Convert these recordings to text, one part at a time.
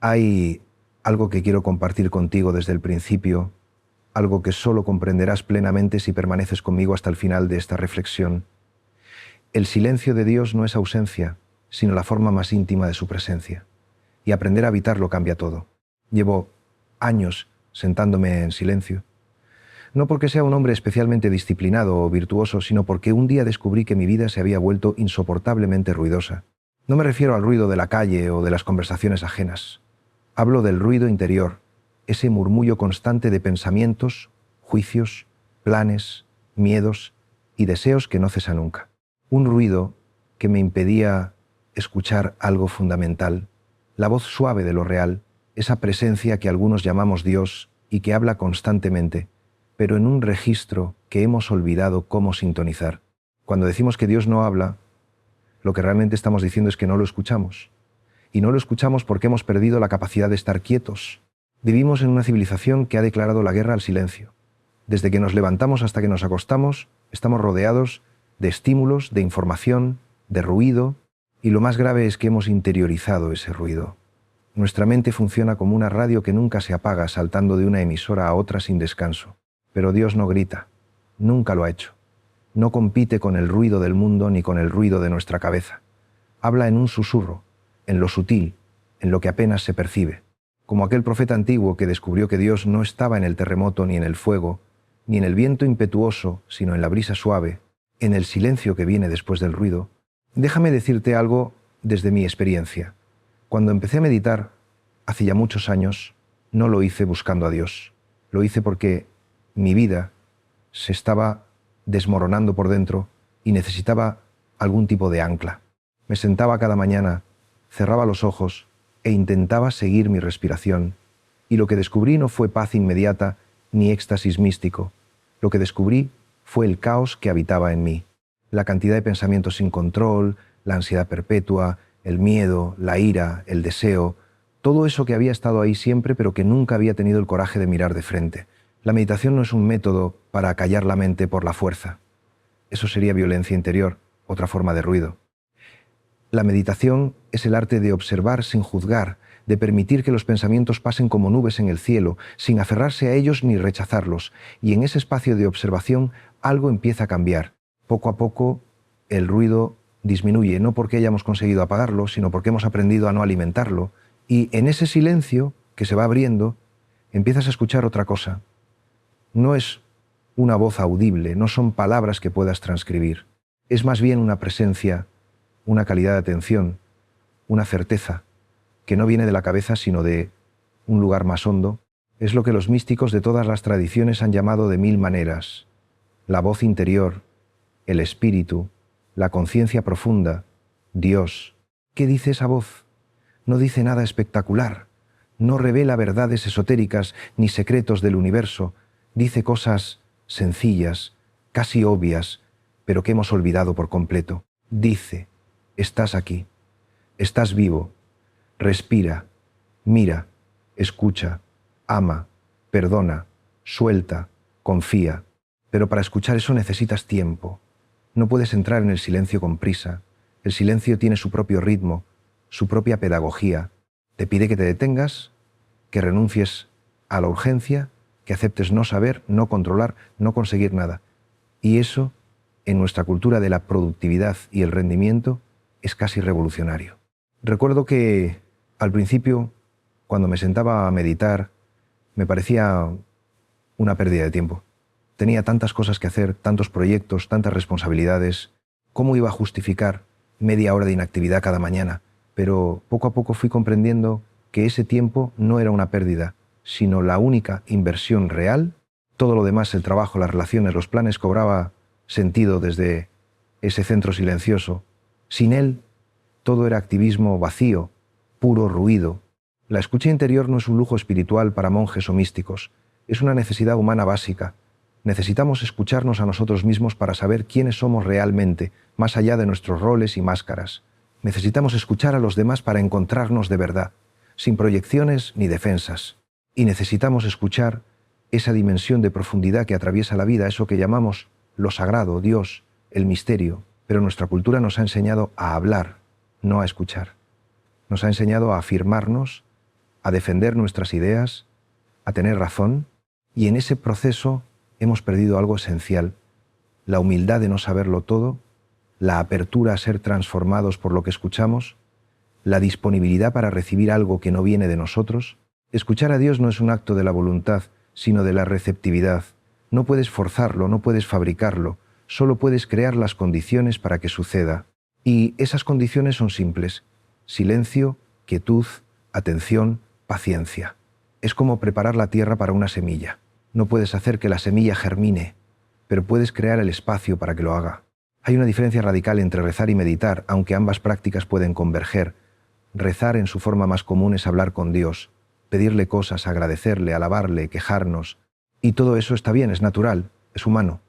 Hay algo que quiero compartir contigo desde el principio, algo que solo comprenderás plenamente si permaneces conmigo hasta el final de esta reflexión. El silencio de Dios no es ausencia, sino la forma más íntima de su presencia. Y aprender a habitarlo cambia todo. Llevo años sentándome en silencio. No porque sea un hombre especialmente disciplinado o virtuoso, sino porque un día descubrí que mi vida se había vuelto insoportablemente ruidosa. No me refiero al ruido de la calle o de las conversaciones ajenas. Hablo del ruido interior, ese murmullo constante de pensamientos, juicios, planes, miedos y deseos que no cesa nunca. Un ruido que me impedía escuchar algo fundamental, la voz suave de lo real, esa presencia que algunos llamamos Dios y que habla constantemente, pero en un registro que hemos olvidado cómo sintonizar. Cuando decimos que Dios no habla, lo que realmente estamos diciendo es que no lo escuchamos. Y no lo escuchamos porque hemos perdido la capacidad de estar quietos. Vivimos en una civilización que ha declarado la guerra al silencio. Desde que nos levantamos hasta que nos acostamos, estamos rodeados de estímulos, de información, de ruido, y lo más grave es que hemos interiorizado ese ruido. Nuestra mente funciona como una radio que nunca se apaga saltando de una emisora a otra sin descanso. Pero Dios no grita, nunca lo ha hecho. No compite con el ruido del mundo ni con el ruido de nuestra cabeza. Habla en un susurro, en lo sutil, en lo que apenas se percibe. Como aquel profeta antiguo que descubrió que Dios no estaba en el terremoto ni en el fuego, ni en el viento impetuoso, sino en la brisa suave, en el silencio que viene después del ruido. Déjame decirte algo desde mi experiencia. Cuando empecé a meditar, hace ya muchos años, no lo hice buscando a Dios. Lo hice porque mi vida se estaba desmoronando por dentro y necesitaba algún tipo de ancla. Me sentaba cada mañana, cerraba los ojos e intentaba seguir mi respiración. Y lo que descubrí no fue paz inmediata ni éxtasis místico. Lo que descubrí fue el caos que habitaba en mí. La cantidad de pensamientos sin control, la ansiedad perpetua, el miedo, la ira, el deseo, todo eso que había estado ahí siempre pero que nunca había tenido el coraje de mirar de frente. La meditación no es un método para acallar la mente por la fuerza. Eso sería violencia interior, otra forma de ruido. La meditación es el arte de observar sin juzgar, de permitir que los pensamientos pasen como nubes en el cielo, sin aferrarse a ellos ni rechazarlos, y en ese espacio de observación algo empieza a cambiar. Poco a poco el ruido disminuye, no porque hayamos conseguido apagarlo, sino porque hemos aprendido a no alimentarlo, y en ese silencio que se va abriendo, empiezas a escuchar otra cosa. No es una voz audible, no son palabras que puedas transcribir. Es más bien una presencia, una calidad de atención, una certeza, que no viene de la cabeza sino de un lugar más hondo. Es lo que los místicos de todas las tradiciones han llamado de mil maneras. La voz interior, el espíritu, la conciencia profunda, Dios. ¿Qué dice esa voz? No dice nada espectacular, no revela verdades esotéricas ni secretos del universo. Dice cosas sencillas, casi obvias, pero que hemos olvidado por completo. Dice, estás aquí, estás vivo, respira, mira, escucha, ama, perdona, suelta, confía. Pero para escuchar eso necesitas tiempo. No puedes entrar en el silencio con prisa. El silencio tiene su propio ritmo, su propia pedagogía. Te pide que te detengas, que renuncies a la urgencia, que aceptes no saber, no controlar, no conseguir nada. Y eso, en nuestra cultura de la productividad y el rendimiento, es casi revolucionario. Recuerdo que, al principio, cuando me sentaba a meditar, me parecía una pérdida de tiempo. Tenía tantas cosas que hacer, tantos proyectos, tantas responsabilidades. ¿Cómo iba a justificar media hora de inactividad cada mañana? Pero poco a poco fui comprendiendo que ese tiempo no era una pérdida, sino la única inversión real. Todo lo demás, el trabajo, las relaciones, los planes, cobraba sentido desde ese centro silencioso. Sin él, todo era activismo vacío, puro ruido. La escucha interior no es un lujo espiritual para monjes o místicos, es una necesidad humana básica. Necesitamos escucharnos a nosotros mismos para saber quiénes somos realmente, más allá de nuestros roles y máscaras. Necesitamos escuchar a los demás para encontrarnos de verdad, sin proyecciones ni defensas. Y necesitamos escuchar esa dimensión de profundidad que atraviesa la vida, eso que llamamos lo sagrado, Dios, el misterio. Pero nuestra cultura nos ha enseñado a hablar, no a escuchar. Nos ha enseñado a afirmarnos, a defender nuestras ideas, a tener razón, y en ese proceso hemos perdido algo esencial: la humildad de no saberlo todo, la apertura a ser transformados por lo que escuchamos, la disponibilidad para recibir algo que no viene de nosotros. Escuchar a Dios no es un acto de la voluntad, sino de la receptividad. No puedes forzarlo, no puedes fabricarlo, solo puedes crear las condiciones para que suceda. Y esas condiciones son simples: silencio, quietud, atención, paciencia. Es como preparar la tierra para una semilla. No puedes hacer que la semilla germine, pero puedes crear el espacio para que lo haga. Hay una diferencia radical entre rezar y meditar, aunque ambas prácticas pueden converger. Rezar en su forma más común es hablar con Dios, pedirle cosas, agradecerle, alabarle, quejarnos. Y todo eso está bien, es natural, es humano.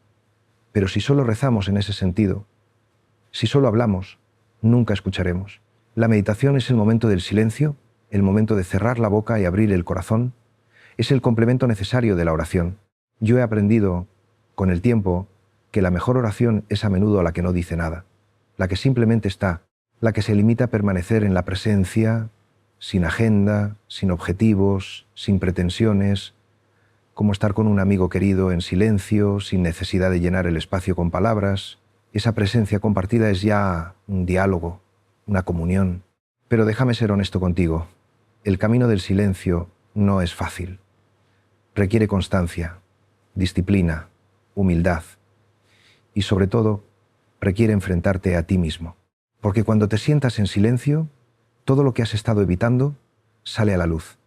Pero si solo rezamos en ese sentido, si solo hablamos, nunca escucharemos. La meditación es el momento del silencio, el momento de cerrar la boca y abrir el corazón. Es el complemento necesario de la oración. Yo he aprendido, con el tiempo, que la mejor oración es a menudo la que no dice nada, la que simplemente está, la que se limita a permanecer en la presencia, sin agenda, sin objetivos, sin pretensiones, como estar con un amigo querido en silencio, sin necesidad de llenar el espacio con palabras. Esa presencia compartida es ya un diálogo, una comunión. Pero déjame ser honesto contigo, el camino del silencio no es fácil. Requiere constancia, disciplina, humildad y, sobre todo, requiere enfrentarte a ti mismo. Porque cuando te sientas en silencio, todo lo que has estado evitando sale a la luz.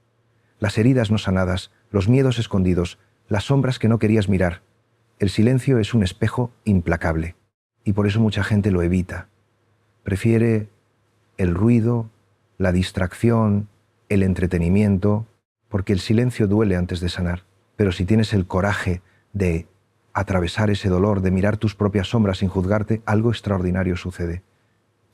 Las heridas no sanadas, los miedos escondidos, las sombras que no querías mirar. El silencio es un espejo implacable y por eso mucha gente lo evita. Prefiere el ruido, la distracción, el entretenimiento, porque el silencio duele antes de sanar. Pero si tienes el coraje de atravesar ese dolor, de mirar tus propias sombras sin juzgarte, algo extraordinario sucede.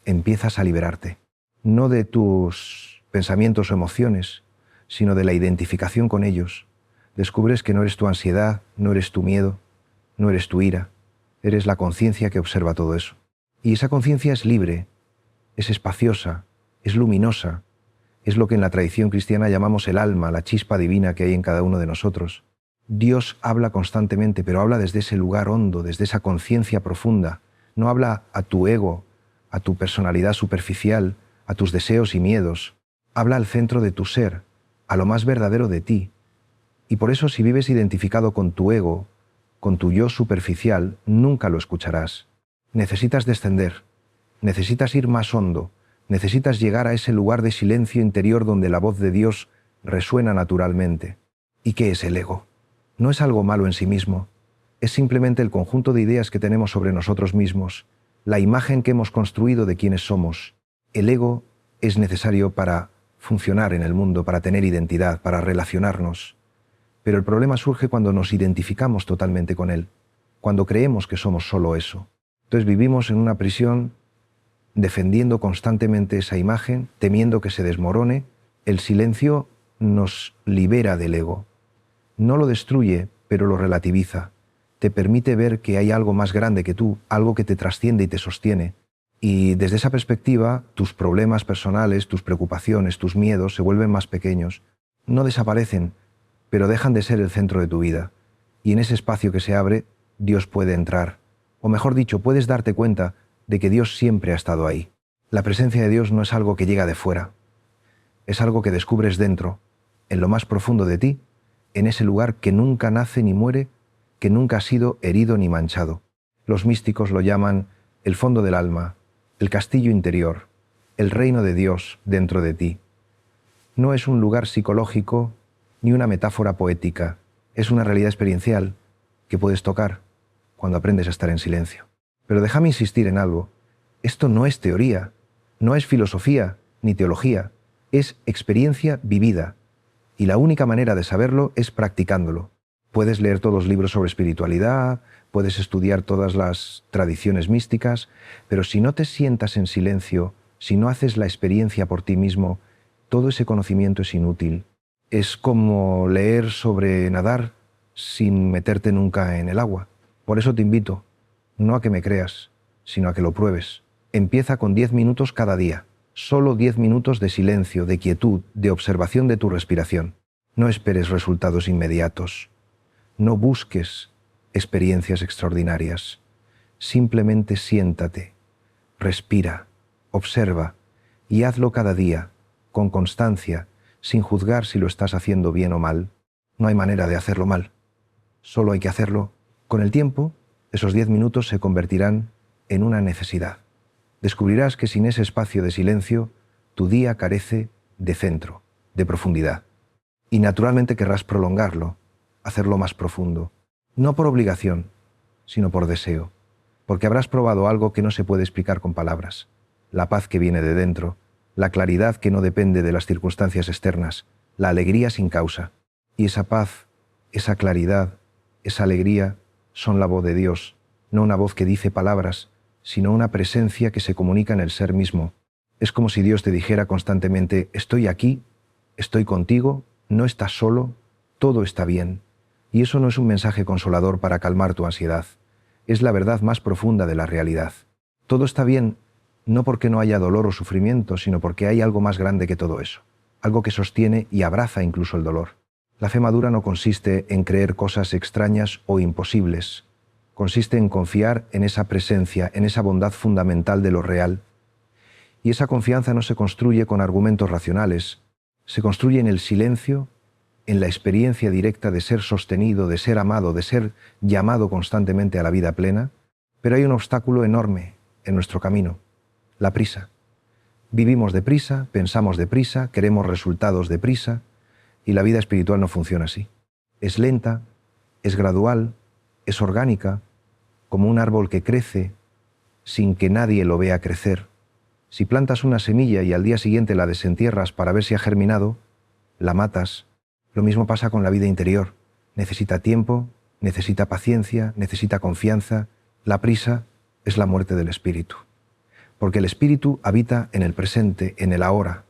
Empiezas a liberarte, no de tus pensamientos o emociones, sino de la identificación con ellos. Descubres que no eres tu ansiedad, no eres tu miedo, no eres tu ira, eres la conciencia que observa todo eso. Y esa conciencia es libre, es espaciosa, es luminosa, es lo que en la tradición cristiana llamamos el alma, la chispa divina que hay en cada uno de nosotros. Dios habla constantemente, pero habla desde ese lugar hondo, desde esa conciencia profunda. No habla a tu ego, a tu personalidad superficial, a tus deseos y miedos. Habla al centro de tu ser, a lo más verdadero de ti. Y por eso, si vives identificado con tu ego, con tu yo superficial, nunca lo escucharás. Necesitas descender, necesitas ir más hondo, necesitas llegar a ese lugar de silencio interior donde la voz de Dios resuena naturalmente. ¿Y qué es el ego? No es algo malo en sí mismo, es simplemente el conjunto de ideas que tenemos sobre nosotros mismos, la imagen que hemos construido de quiénes somos. El ego es necesario para funcionar en el mundo, para tener identidad, para relacionarnos. Pero el problema surge cuando nos identificamos totalmente con él, cuando creemos que somos solo eso. Entonces vivimos en una prisión defendiendo constantemente esa imagen, temiendo que se desmorone. El silencio nos libera del ego. No lo destruye, pero lo relativiza. Te permite ver que hay algo más grande que tú, algo que te trasciende y te sostiene. Y desde esa perspectiva, tus problemas personales, tus preocupaciones, tus miedos se vuelven más pequeños. No desaparecen, pero dejan de ser el centro de tu vida. Y en ese espacio que se abre, Dios puede entrar. O mejor dicho, puedes darte cuenta de que Dios siempre ha estado ahí. La presencia de Dios no es algo que llega de fuera. Es algo que descubres dentro, en lo más profundo de ti, en ese lugar que nunca nace ni muere, que nunca ha sido herido ni manchado. Los místicos lo llaman el fondo del alma, el castillo interior, el reino de Dios dentro de ti. No es un lugar psicológico ni una metáfora poética, es una realidad experiencial que puedes tocar cuando aprendes a estar en silencio. Pero déjame insistir en algo, esto no es teoría, no es filosofía ni teología, es experiencia vivida. Y la única manera de saberlo es practicándolo. Puedes leer todos los libros sobre espiritualidad, puedes estudiar todas las tradiciones místicas, pero si no te sientas en silencio, si no haces la experiencia por ti mismo, todo ese conocimiento es inútil. Es como leer sobre nadar sin meterte nunca en el agua. Por eso te invito, no a que me creas, sino a que lo pruebes. Empieza con 10 minutos cada día. Solo 10 minutos de silencio, de quietud, de observación de tu respiración. No esperes resultados inmediatos. No busques experiencias extraordinarias. Simplemente siéntate, respira, observa y hazlo cada día, con constancia, sin juzgar si lo estás haciendo bien o mal. No hay manera de hacerlo mal. Solo hay que hacerlo. Con el tiempo, esos 10 minutos se convertirán en una necesidad. Descubrirás que sin ese espacio de silencio, tu día carece de centro, de profundidad. Y naturalmente querrás prolongarlo, hacerlo más profundo. No por obligación, sino por deseo. Porque habrás probado algo que no se puede explicar con palabras. La paz que viene de dentro, la claridad que no depende de las circunstancias externas, la alegría sin causa. Y esa paz, esa claridad, esa alegría son la voz de Dios, no una voz que dice palabras, sino una presencia que se comunica en el ser mismo. Es como si Dios te dijera constantemente: estoy aquí, estoy contigo, no estás solo, todo está bien. Y eso no es un mensaje consolador para calmar tu ansiedad. Es la verdad más profunda de la realidad. Todo está bien, no porque no haya dolor o sufrimiento, sino porque hay algo más grande que todo eso. Algo que sostiene y abraza incluso el dolor. La fe madura no consiste en creer cosas extrañas o imposibles. Consiste en confiar en esa presencia, en esa bondad fundamental de lo real. Y esa confianza no se construye con argumentos racionales, se construye en el silencio, en la experiencia directa de ser sostenido, de ser amado, de ser llamado constantemente a la vida plena. Pero hay un obstáculo enorme en nuestro camino: la prisa. Vivimos deprisa, pensamos deprisa, queremos resultados deprisa, y la vida espiritual no funciona así. Es lenta, es gradual, es orgánica, como un árbol que crece sin que nadie lo vea crecer. Si plantas una semilla y al día siguiente la desentierras para ver si ha germinado, la matas. Lo mismo pasa con la vida interior. Necesita tiempo, necesita paciencia, necesita confianza. La prisa es la muerte del espíritu. Porque el espíritu habita en el presente, en el ahora,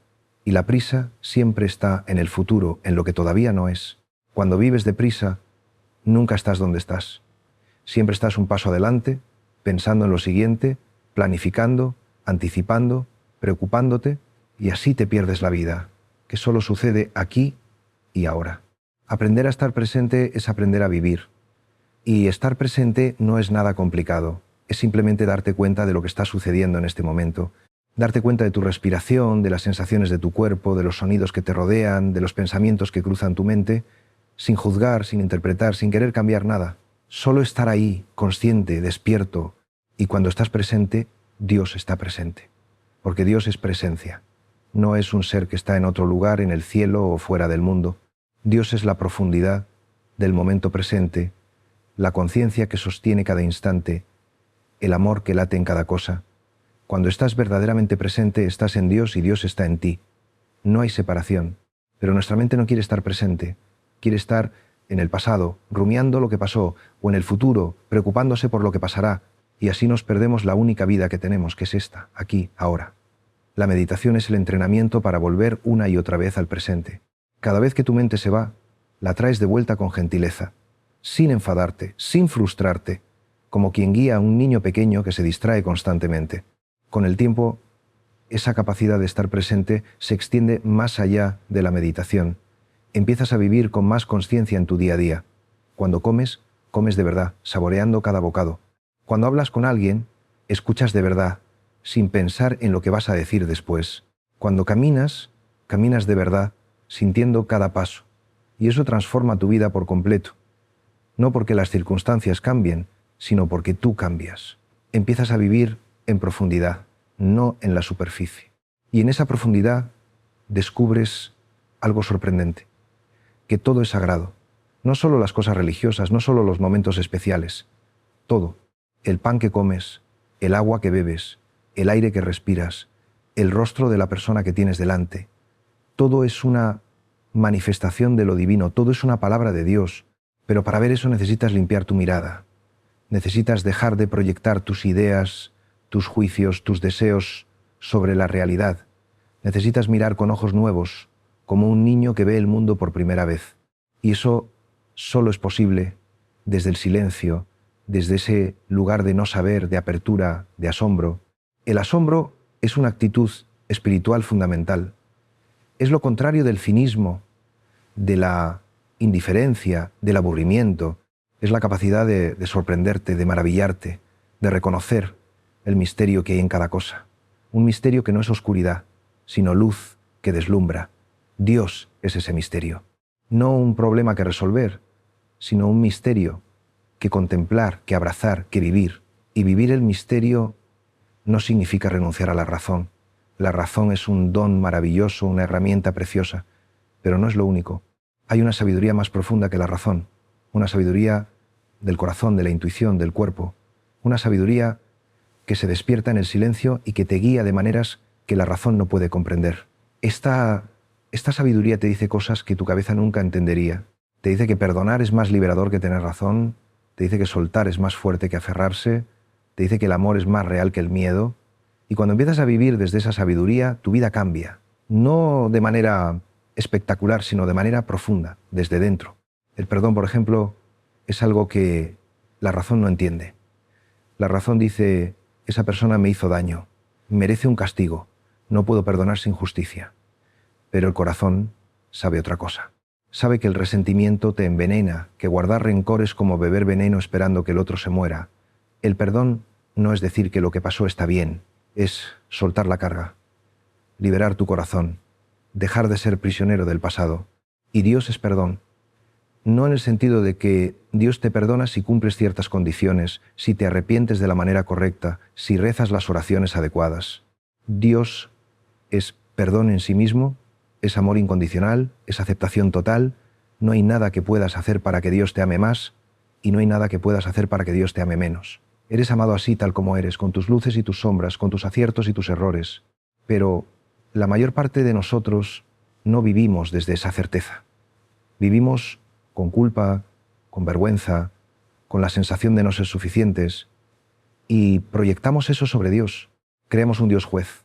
y la prisa siempre está en el futuro, en lo que todavía no es. Cuando vives deprisa, nunca estás donde estás. Siempre estás un paso adelante, pensando en lo siguiente, planificando, anticipando, preocupándote, y así te pierdes la vida, que solo sucede aquí y ahora. Aprender a estar presente es aprender a vivir. Y estar presente no es nada complicado. Es simplemente darte cuenta de lo que está sucediendo en este momento. Darte cuenta de tu respiración, de las sensaciones de tu cuerpo, de los sonidos que te rodean, de los pensamientos que cruzan tu mente, sin juzgar, sin interpretar, sin querer cambiar nada. Solo estar ahí, consciente, despierto. Y cuando estás presente, Dios está presente. Porque Dios es presencia. No es un ser que está en otro lugar, en el cielo o fuera del mundo. Dios es la profundidad del momento presente, la conciencia que sostiene cada instante, el amor que late en cada cosa. Cuando estás verdaderamente presente, estás en Dios y Dios está en ti. No hay separación, pero nuestra mente no quiere estar presente, quiere estar en el pasado, rumiando lo que pasó, o en el futuro, preocupándose por lo que pasará, y así nos perdemos la única vida que tenemos, que es esta, aquí, ahora. La meditación es el entrenamiento para volver una y otra vez al presente. Cada vez que tu mente se va, la traes de vuelta con gentileza, sin enfadarte, sin frustrarte, como quien guía a un niño pequeño que se distrae constantemente. Con el tiempo, esa capacidad de estar presente se extiende más allá de la meditación. Empiezas a vivir con más conciencia en tu día a día. Cuando comes, comes de verdad, saboreando cada bocado. Cuando hablas con alguien, escuchas de verdad, sin pensar en lo que vas a decir después. Cuando caminas, caminas de verdad, sintiendo cada paso. Y eso transforma tu vida por completo. No porque las circunstancias cambien, sino porque tú cambias. Empiezas a vivir en profundidad, no en la superficie. Y en esa profundidad descubres algo sorprendente, que todo es sagrado. No solo las cosas religiosas, no solo los momentos especiales. Todo. El pan que comes, el agua que bebes, el aire que respiras, el rostro de la persona que tienes delante. Todo es una manifestación de lo divino, todo es una palabra de Dios. Pero para ver eso necesitas limpiar tu mirada. Necesitas dejar de proyectar tus ideas, tus juicios, tus deseos sobre la realidad. Necesitas mirar con ojos nuevos, como un niño que ve el mundo por primera vez. Y eso solo es posible desde el silencio, desde ese lugar de no saber, de apertura, de asombro. El asombro es una actitud espiritual fundamental. Es lo contrario del cinismo, de la indiferencia, del aburrimiento. Es la capacidad de sorprenderte, de maravillarte, de reconocer el misterio que hay en cada cosa. Un misterio que no es oscuridad, sino luz que deslumbra. Dios es ese misterio. No un problema que resolver, sino un misterio que contemplar, que abrazar, que vivir. Y vivir el misterio no significa renunciar a la razón. La razón es un don maravilloso, una herramienta preciosa, pero no es lo único. Hay una sabiduría más profunda que la razón, una sabiduría del corazón, de la intuición, del cuerpo, una sabiduría que se despierta en el silencio y que te guía de maneras que la razón no puede comprender. Esta sabiduría te dice cosas que tu cabeza nunca entendería. Te dice que perdonar es más liberador que tener razón, te dice que soltar es más fuerte que aferrarse, te dice que el amor es más real que el miedo. Y cuando empiezas a vivir desde esa sabiduría, tu vida cambia. No de manera espectacular, sino de manera profunda, desde dentro. El perdón, por ejemplo, es algo que la razón no entiende. La razón dice, esa persona me hizo daño, merece un castigo, no puedo perdonar sin justicia. Pero el corazón sabe otra cosa. Sabe que el resentimiento te envenena, que guardar rencor es como beber veneno esperando que el otro se muera. El perdón no es decir que lo que pasó está bien, es soltar la carga, liberar tu corazón, dejar de ser prisionero del pasado. Y Dios es perdón. No en el sentido de que Dios te perdona si cumples ciertas condiciones, si te arrepientes de la manera correcta, si rezas las oraciones adecuadas. Dios es perdón en sí mismo, es amor incondicional, es aceptación total. No hay nada que puedas hacer para que Dios te ame más y no hay nada que puedas hacer para que Dios te ame menos. Eres amado así tal como eres, con tus luces y tus sombras, con tus aciertos y tus errores. Pero la mayor parte de nosotros no vivimos desde esa certeza. Vivimos con culpa, con vergüenza, con la sensación de no ser suficientes y proyectamos eso sobre Dios. Creamos un Dios juez,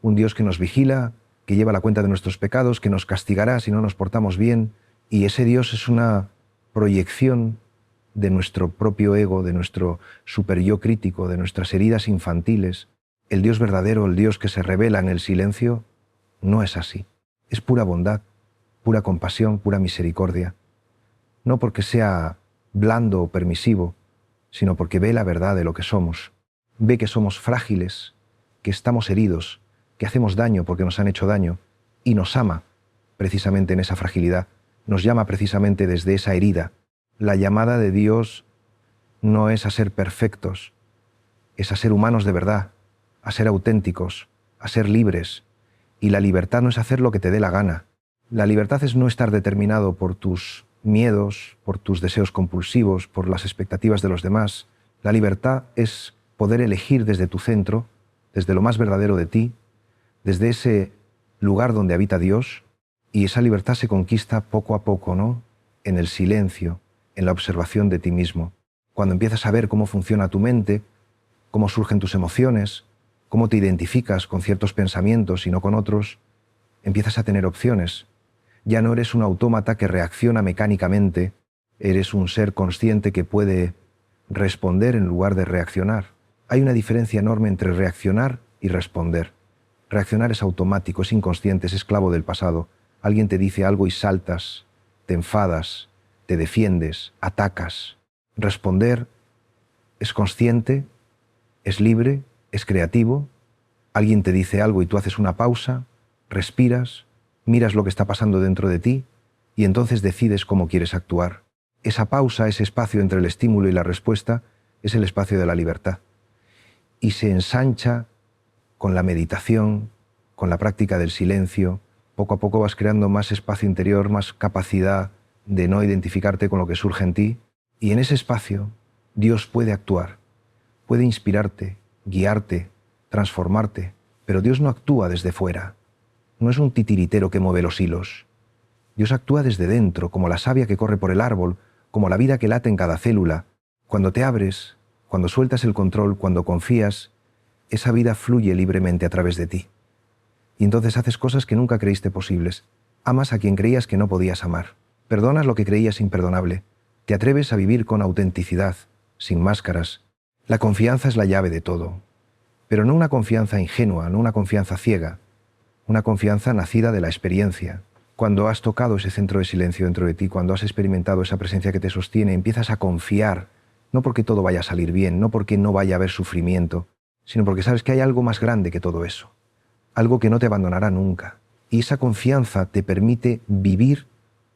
un Dios que nos vigila, que lleva la cuenta de nuestros pecados, que nos castigará si no nos portamos bien, y ese Dios es una proyección de nuestro propio ego, de nuestro superyo crítico, de nuestras heridas infantiles. El Dios verdadero, el Dios que se revela en el silencio, no es así. Es pura bondad, pura compasión, pura misericordia. No porque sea blando o permisivo, sino porque ve la verdad de lo que somos. Ve que somos frágiles, que estamos heridos, que hacemos daño porque nos han hecho daño, y nos ama precisamente en esa fragilidad, nos llama precisamente desde esa herida. La llamada de Dios no es a ser perfectos, es a ser humanos de verdad, a ser auténticos, a ser libres. Y la libertad no es hacer lo que te dé la gana. La libertad es no estar determinado por tus miedos, por tus deseos compulsivos, por las expectativas de los demás. La libertad es poder elegir desde tu centro, desde lo más verdadero de ti, desde ese lugar donde habita Dios, y esa libertad se conquista poco a poco, ¿no? En el silencio, en la observación de ti mismo. Cuando empiezas a ver cómo funciona tu mente, cómo surgen tus emociones, cómo te identificas con ciertos pensamientos y no con otros, empiezas a tener opciones. Ya no eres un autómata que reacciona mecánicamente, eres un ser consciente que puede responder en lugar de reaccionar. Hay una diferencia enorme entre reaccionar y responder. Reaccionar es automático, es inconsciente, es esclavo del pasado. Alguien te dice algo y saltas, te enfadas, te defiendes, atacas. Responder es consciente, es libre, es creativo. Alguien te dice algo y tú haces una pausa, respiras, miras lo que está pasando dentro de ti y entonces decides cómo quieres actuar. Esa pausa, ese espacio entre el estímulo y la respuesta, es el espacio de la libertad. Y se ensancha con la meditación, con la práctica del silencio. Poco a poco vas creando más espacio interior, más capacidad de no identificarte con lo que surge en ti. Y en ese espacio Dios puede actuar, puede inspirarte, guiarte, transformarte. Pero Dios no actúa desde fuera. No es un titiritero que mueve los hilos. Dios actúa desde dentro, como la savia que corre por el árbol, como la vida que late en cada célula. Cuando te abres, cuando sueltas el control, cuando confías, esa vida fluye libremente a través de ti. Y entonces haces cosas que nunca creíste posibles. Amas a quien creías que no podías amar. Perdonas lo que creías imperdonable. Te atreves a vivir con autenticidad, sin máscaras. La confianza es la llave de todo. Pero no una confianza ingenua, no una confianza ciega, una confianza nacida de la experiencia. Cuando has tocado ese centro de silencio dentro de ti, cuando has experimentado esa presencia que te sostiene, empiezas a confiar, no porque todo vaya a salir bien, no porque no vaya a haber sufrimiento, sino porque sabes que hay algo más grande que todo eso, algo que no te abandonará nunca. Y esa confianza te permite vivir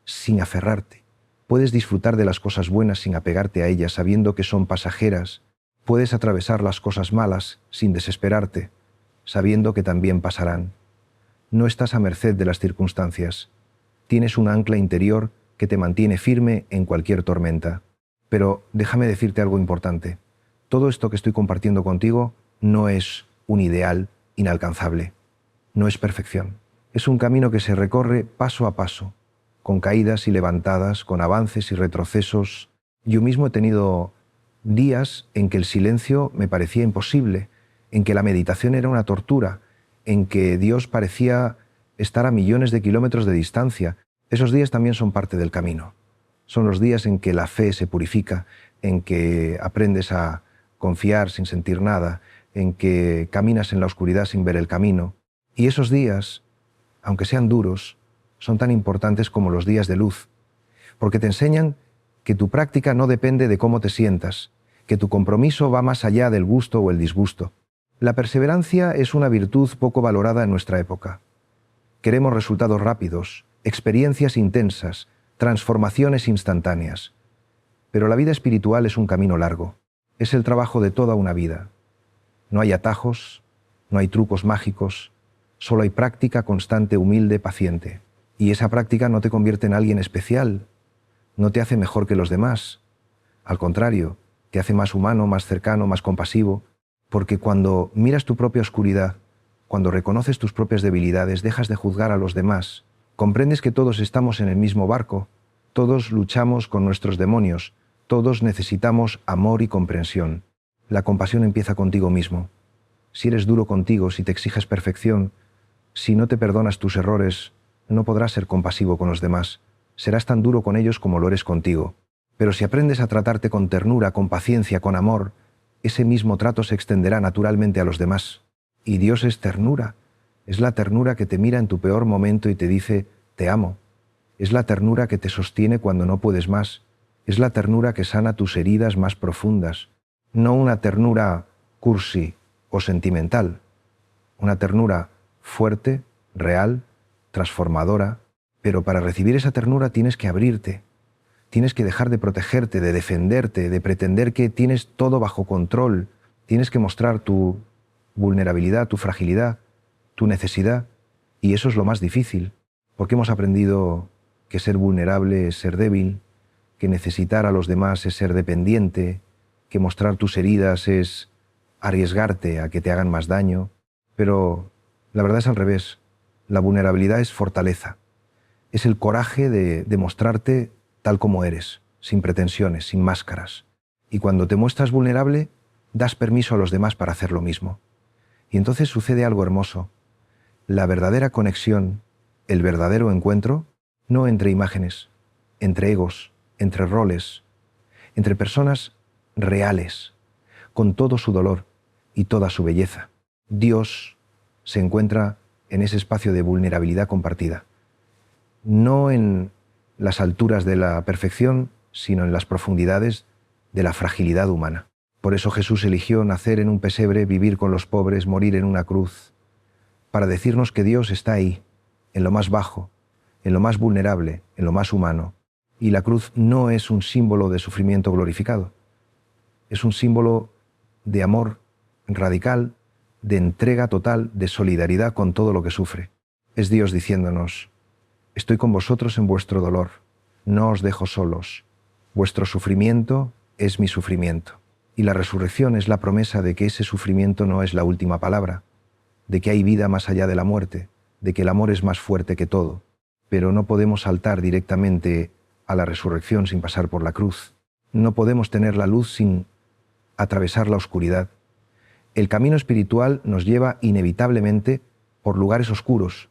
sin aferrarte. Puedes disfrutar de las cosas buenas sin apegarte a ellas, sabiendo que son pasajeras. Puedes atravesar las cosas malas sin desesperarte, sabiendo que también pasarán. No estás a merced de las circunstancias. Tienes un ancla interior que te mantiene firme en cualquier tormenta. Pero déjame decirte algo importante. Todo esto que estoy compartiendo contigo no es un ideal inalcanzable. No es perfección. Es un camino que se recorre paso a paso, con caídas y levantadas, con avances y retrocesos. Yo mismo he tenido días en que el silencio me parecía imposible, en que la meditación era una tortura, en que Dios parecía estar a millones de kilómetros de distancia. Esos días también son parte del camino. Son los días en que la fe se purifica, en que aprendes a confiar sin sentir nada, en que caminas en la oscuridad sin ver el camino. Y esos días, aunque sean duros, son tan importantes como los días de luz, porque te enseñan que tu práctica no depende de cómo te sientas, que tu compromiso va más allá del gusto o el disgusto. La perseverancia es una virtud poco valorada en nuestra época. Queremos resultados rápidos, experiencias intensas, transformaciones instantáneas. Pero la vida espiritual es un camino largo, es el trabajo de toda una vida. No hay atajos, no hay trucos mágicos, solo hay práctica constante, humilde, paciente. Y esa práctica no te convierte en alguien especial, no te hace mejor que los demás. Al contrario, te hace más humano, más cercano, más compasivo, porque cuando miras tu propia oscuridad, cuando reconoces tus propias debilidades, dejas de juzgar a los demás, comprendes que todos estamos en el mismo barco, todos luchamos con nuestros demonios, todos necesitamos amor y comprensión. La compasión empieza contigo mismo. Si eres duro contigo, si te exiges perfección, si no te perdonas tus errores, no podrás ser compasivo con los demás. Serás tan duro con ellos como lo eres contigo. Pero si aprendes a tratarte con ternura, con paciencia, con amor, ese mismo trato se extenderá naturalmente a los demás. Y Dios es ternura. Es la ternura que te mira en tu peor momento y te dice, te amo. Es la ternura que te sostiene cuando no puedes más. Es la ternura que sana tus heridas más profundas. No una ternura cursi o sentimental. Una ternura fuerte, real, transformadora. Pero para recibir esa ternura tienes que abrirte. Tienes que dejar de protegerte, de defenderte, de pretender que tienes todo bajo control. Tienes que mostrar tu vulnerabilidad, tu fragilidad, tu necesidad. Y eso es lo más difícil, porque hemos aprendido que ser vulnerable es ser débil, que necesitar a los demás es ser dependiente, que mostrar tus heridas es arriesgarte a que te hagan más daño. Pero la verdad es al revés. La vulnerabilidad es fortaleza. Es el coraje de mostrarte tal como eres, sin pretensiones, sin máscaras. Y cuando te muestras vulnerable, das permiso a los demás para hacer lo mismo. Y entonces sucede algo hermoso. La verdadera conexión, el verdadero encuentro, no entre imágenes, entre egos, entre roles, entre personas reales, con todo su dolor y toda su belleza. Dios se encuentra en ese espacio de vulnerabilidad compartida. No en las alturas de la perfección, sino en las profundidades de la fragilidad humana. Por eso Jesús eligió nacer en un pesebre, vivir con los pobres, morir en una cruz, para decirnos que Dios está ahí, en lo más bajo, en lo más vulnerable, en lo más humano. Y la cruz no es un símbolo de sufrimiento glorificado, es un símbolo de amor radical, de entrega total, de solidaridad con todo lo que sufre. Es Dios diciéndonos, estoy con vosotros en vuestro dolor, no os dejo solos. Vuestro sufrimiento es mi sufrimiento. Y la resurrección es la promesa de que ese sufrimiento no es la última palabra, de que hay vida más allá de la muerte, de que el amor es más fuerte que todo. Pero no podemos saltar directamente a la resurrección sin pasar por la cruz. No podemos tener la luz sin atravesar la oscuridad. El camino espiritual nos lleva inevitablemente por lugares oscuros,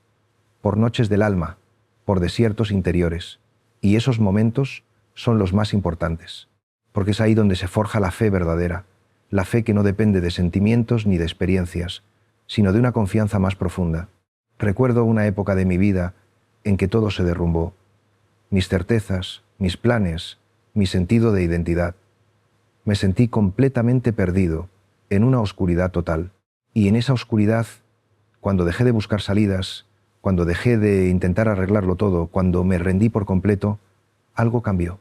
por noches del alma, por desiertos interiores. Y esos momentos son los más importantes, porque es ahí donde se forja la fe verdadera, la fe que no depende de sentimientos ni de experiencias, sino de una confianza más profunda. Recuerdo una época de mi vida en que todo se derrumbó. Mis certezas, mis planes, mi sentido de identidad. Me sentí completamente perdido, en una oscuridad total. Y en esa oscuridad, cuando dejé de buscar salidas, cuando dejé de intentar arreglarlo todo, cuando me rendí por completo, algo cambió.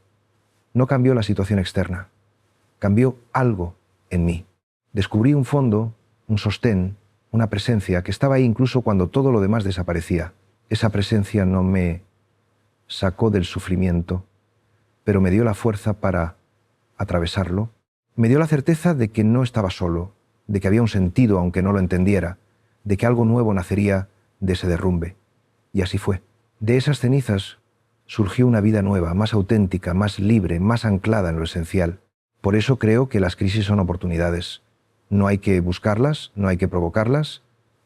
No cambió la situación externa, cambió algo en mí. Descubrí un fondo, un sostén, una presencia que estaba ahí incluso cuando todo lo demás desaparecía. Esa presencia no me sacó del sufrimiento, pero me dio la fuerza para atravesarlo. Me dio la certeza de que no estaba solo, de que había un sentido aunque no lo entendiera, de que algo nuevo nacería de ese derrumbe. Y así fue. De esas cenizas surgió una vida nueva, más auténtica, más libre, más anclada en lo esencial. Por eso creo que las crisis son oportunidades. No hay que buscarlas, no hay que provocarlas,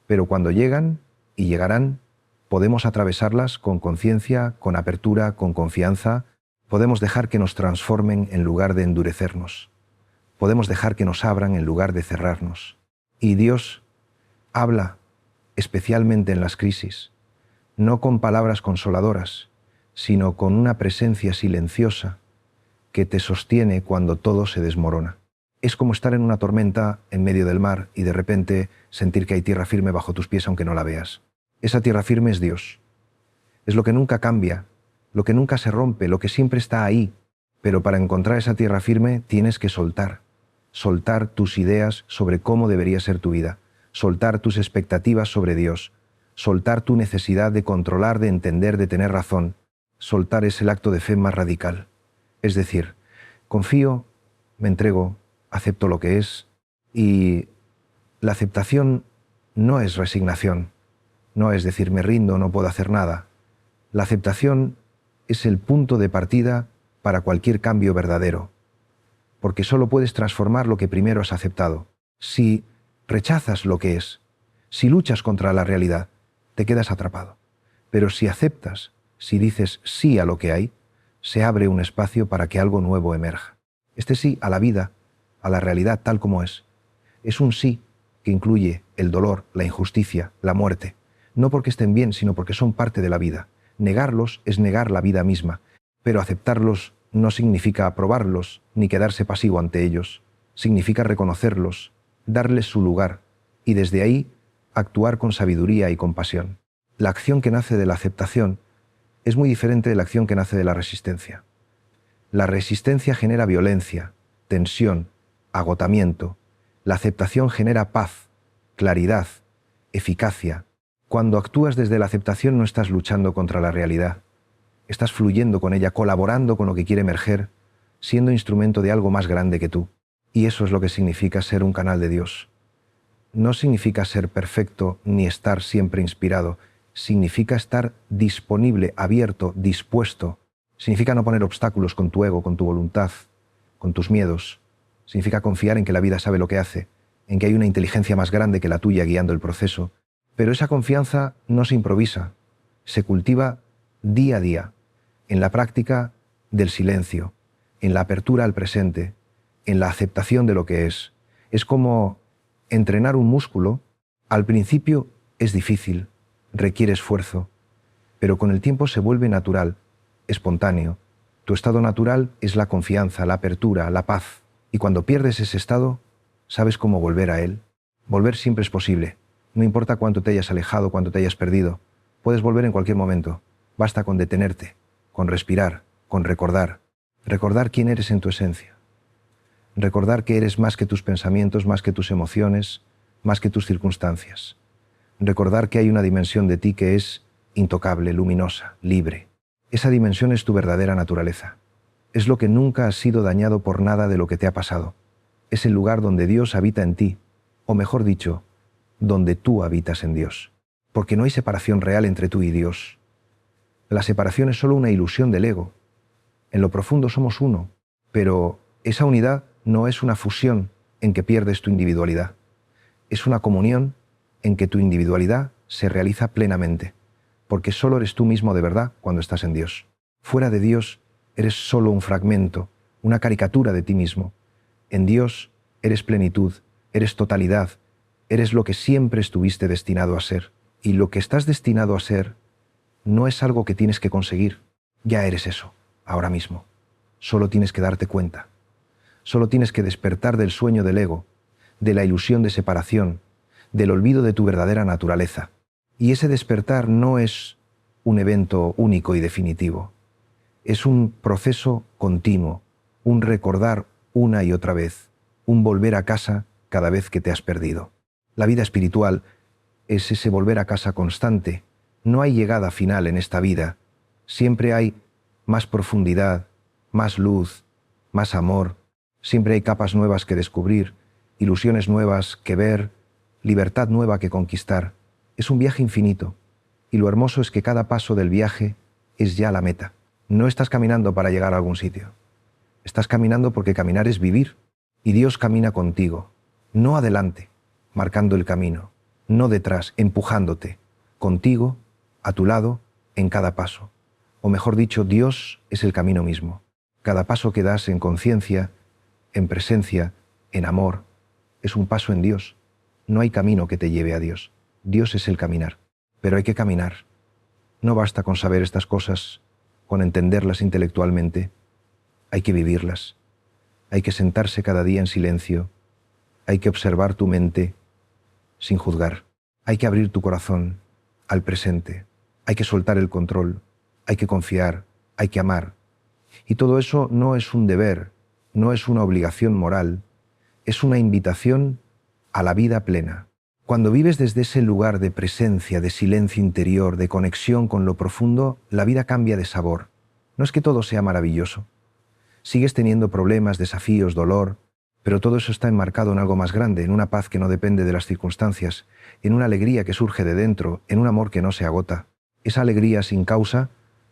pero cuando llegan, y llegarán, podemos atravesarlas con conciencia, con apertura, con confianza. Podemos dejar que nos transformen en lugar de endurecernos. Podemos dejar que nos abran en lugar de cerrarnos. Y Dios habla, especialmente en las crisis, no con palabras consoladoras, sino con una presencia silenciosa que te sostiene cuando todo se desmorona. Es como estar en una tormenta en medio del mar y de repente sentir que hay tierra firme bajo tus pies aunque no la veas. Esa tierra firme es Dios. Es lo que nunca cambia, lo que nunca se rompe, lo que siempre está ahí. Pero para encontrar esa tierra firme tienes que soltar tus ideas sobre cómo debería ser tu vida, soltar tus expectativas sobre Dios, soltar tu necesidad de controlar, de entender, de tener razón. Soltar es el acto de fe más radical. Es decir, confío, me entrego, acepto lo que es, y la aceptación no es resignación, no es decir me rindo, no puedo hacer nada. La aceptación es el punto de partida para cualquier cambio verdadero, porque solo puedes transformar lo que primero has aceptado. Si rechazas lo que es, si luchas contra la realidad, te quedas atrapado. Pero si aceptas, si dices sí a lo que hay, se abre un espacio para que algo nuevo emerja. Este sí a la vida, a la realidad tal como es un sí que incluye el dolor, la injusticia, la muerte, no porque estén bien, sino porque son parte de la vida. Negarlos es negar la vida misma, pero aceptarlos no significa aprobarlos ni quedarse pasivo ante ellos. Significa reconocerlos, darles su lugar y desde ahí actuar con sabiduría y compasión. La acción que nace de la aceptación es muy diferente de la acción que nace de la resistencia. La resistencia genera violencia, tensión, agotamiento. La aceptación genera paz, claridad, eficacia. Cuando actúas desde la aceptación no estás luchando contra la realidad. Estás fluyendo con ella, colaborando con lo que quiere emerger, siendo instrumento de algo más grande que tú. Y eso es lo que significa ser un canal de Dios. No significa ser perfecto ni estar siempre inspirado. Significa estar disponible, abierto, dispuesto. Significa no poner obstáculos con tu ego, con tu voluntad, con tus miedos. Significa confiar en que la vida sabe lo que hace, en que hay una inteligencia más grande que la tuya guiando el proceso. Pero esa confianza no se improvisa, se cultiva día a día, en la práctica del silencio, en la apertura al presente, en la aceptación de lo que es. Es como entrenar un músculo. Al principio es difícil, requiere esfuerzo, pero con el tiempo se vuelve natural, espontáneo. Tu estado natural es la confianza, la apertura, la paz. Y cuando pierdes ese estado, sabes cómo volver a él. Volver siempre es posible. No importa cuánto te hayas alejado, cuánto te hayas perdido. Puedes volver en cualquier momento. Basta con detenerte, con respirar, con recordar. Recordar quién eres en tu esencia. Recordar que eres más que tus pensamientos, más que tus emociones, más que tus circunstancias. Recordar que hay una dimensión de ti que es intocable, luminosa, libre. Esa dimensión es tu verdadera naturaleza. Es lo que nunca has sido dañado por nada de lo que te ha pasado. Es el lugar donde Dios habita en ti, o mejor dicho, donde tú habitas en Dios. Porque no hay separación real entre tú y Dios. La separación es solo una ilusión del ego. En lo profundo somos uno, pero esa unidad no es una fusión en que pierdes tu individualidad. Es una comunión en que tu individualidad se realiza plenamente, porque solo eres tú mismo de verdad cuando estás en Dios. Fuera de Dios eres solo un fragmento, una caricatura de ti mismo. En Dios eres plenitud, eres totalidad, eres lo que siempre estuviste destinado a ser. Y lo que estás destinado a ser no es algo que tienes que conseguir. Ya eres eso, ahora mismo. Solo tienes que darte cuenta. Solo tienes que despertar del sueño del ego, de la ilusión de separación, del olvido de tu verdadera naturaleza. Y ese despertar no es un evento único y definitivo. Es un proceso continuo, un recordar una y otra vez, un volver a casa cada vez que te has perdido. La vida espiritual es ese volver a casa constante. No hay llegada final en esta vida. Siempre hay más profundidad, más luz, más amor. Siempre hay capas nuevas que descubrir, ilusiones nuevas que ver, libertad nueva que conquistar. Es un viaje infinito. Y lo hermoso es que cada paso del viaje es ya la meta. No estás caminando para llegar a algún sitio. Estás caminando porque caminar es vivir. Y Dios camina contigo, no adelante, marcando el camino, no detrás, empujándote, contigo, a tu lado, en cada paso. O mejor dicho, Dios es el camino mismo. Cada paso que das en conciencia, en presencia, en amor, es un paso en Dios. No hay camino que te lleve a Dios. Dios es el caminar. Pero hay que caminar. No basta con saber estas cosas, con entenderlas intelectualmente. Hay que vivirlas. Hay que sentarse cada día en silencio. Hay que observar tu mente sin juzgar. Hay que abrir tu corazón al presente. Hay que soltar el control. Hay que confiar. Hay que amar. Y todo eso no es un deber, no es una obligación moral, es una invitación a la vida plena. Cuando vives desde ese lugar de presencia, de silencio interior, de conexión con lo profundo, la vida cambia de sabor. No es que todo sea maravilloso. Sigues teniendo problemas, desafíos, dolor, pero todo eso está enmarcado en algo más grande, en una paz que no depende de las circunstancias, en una alegría que surge de dentro, en un amor que no se agota. Esa alegría sin causa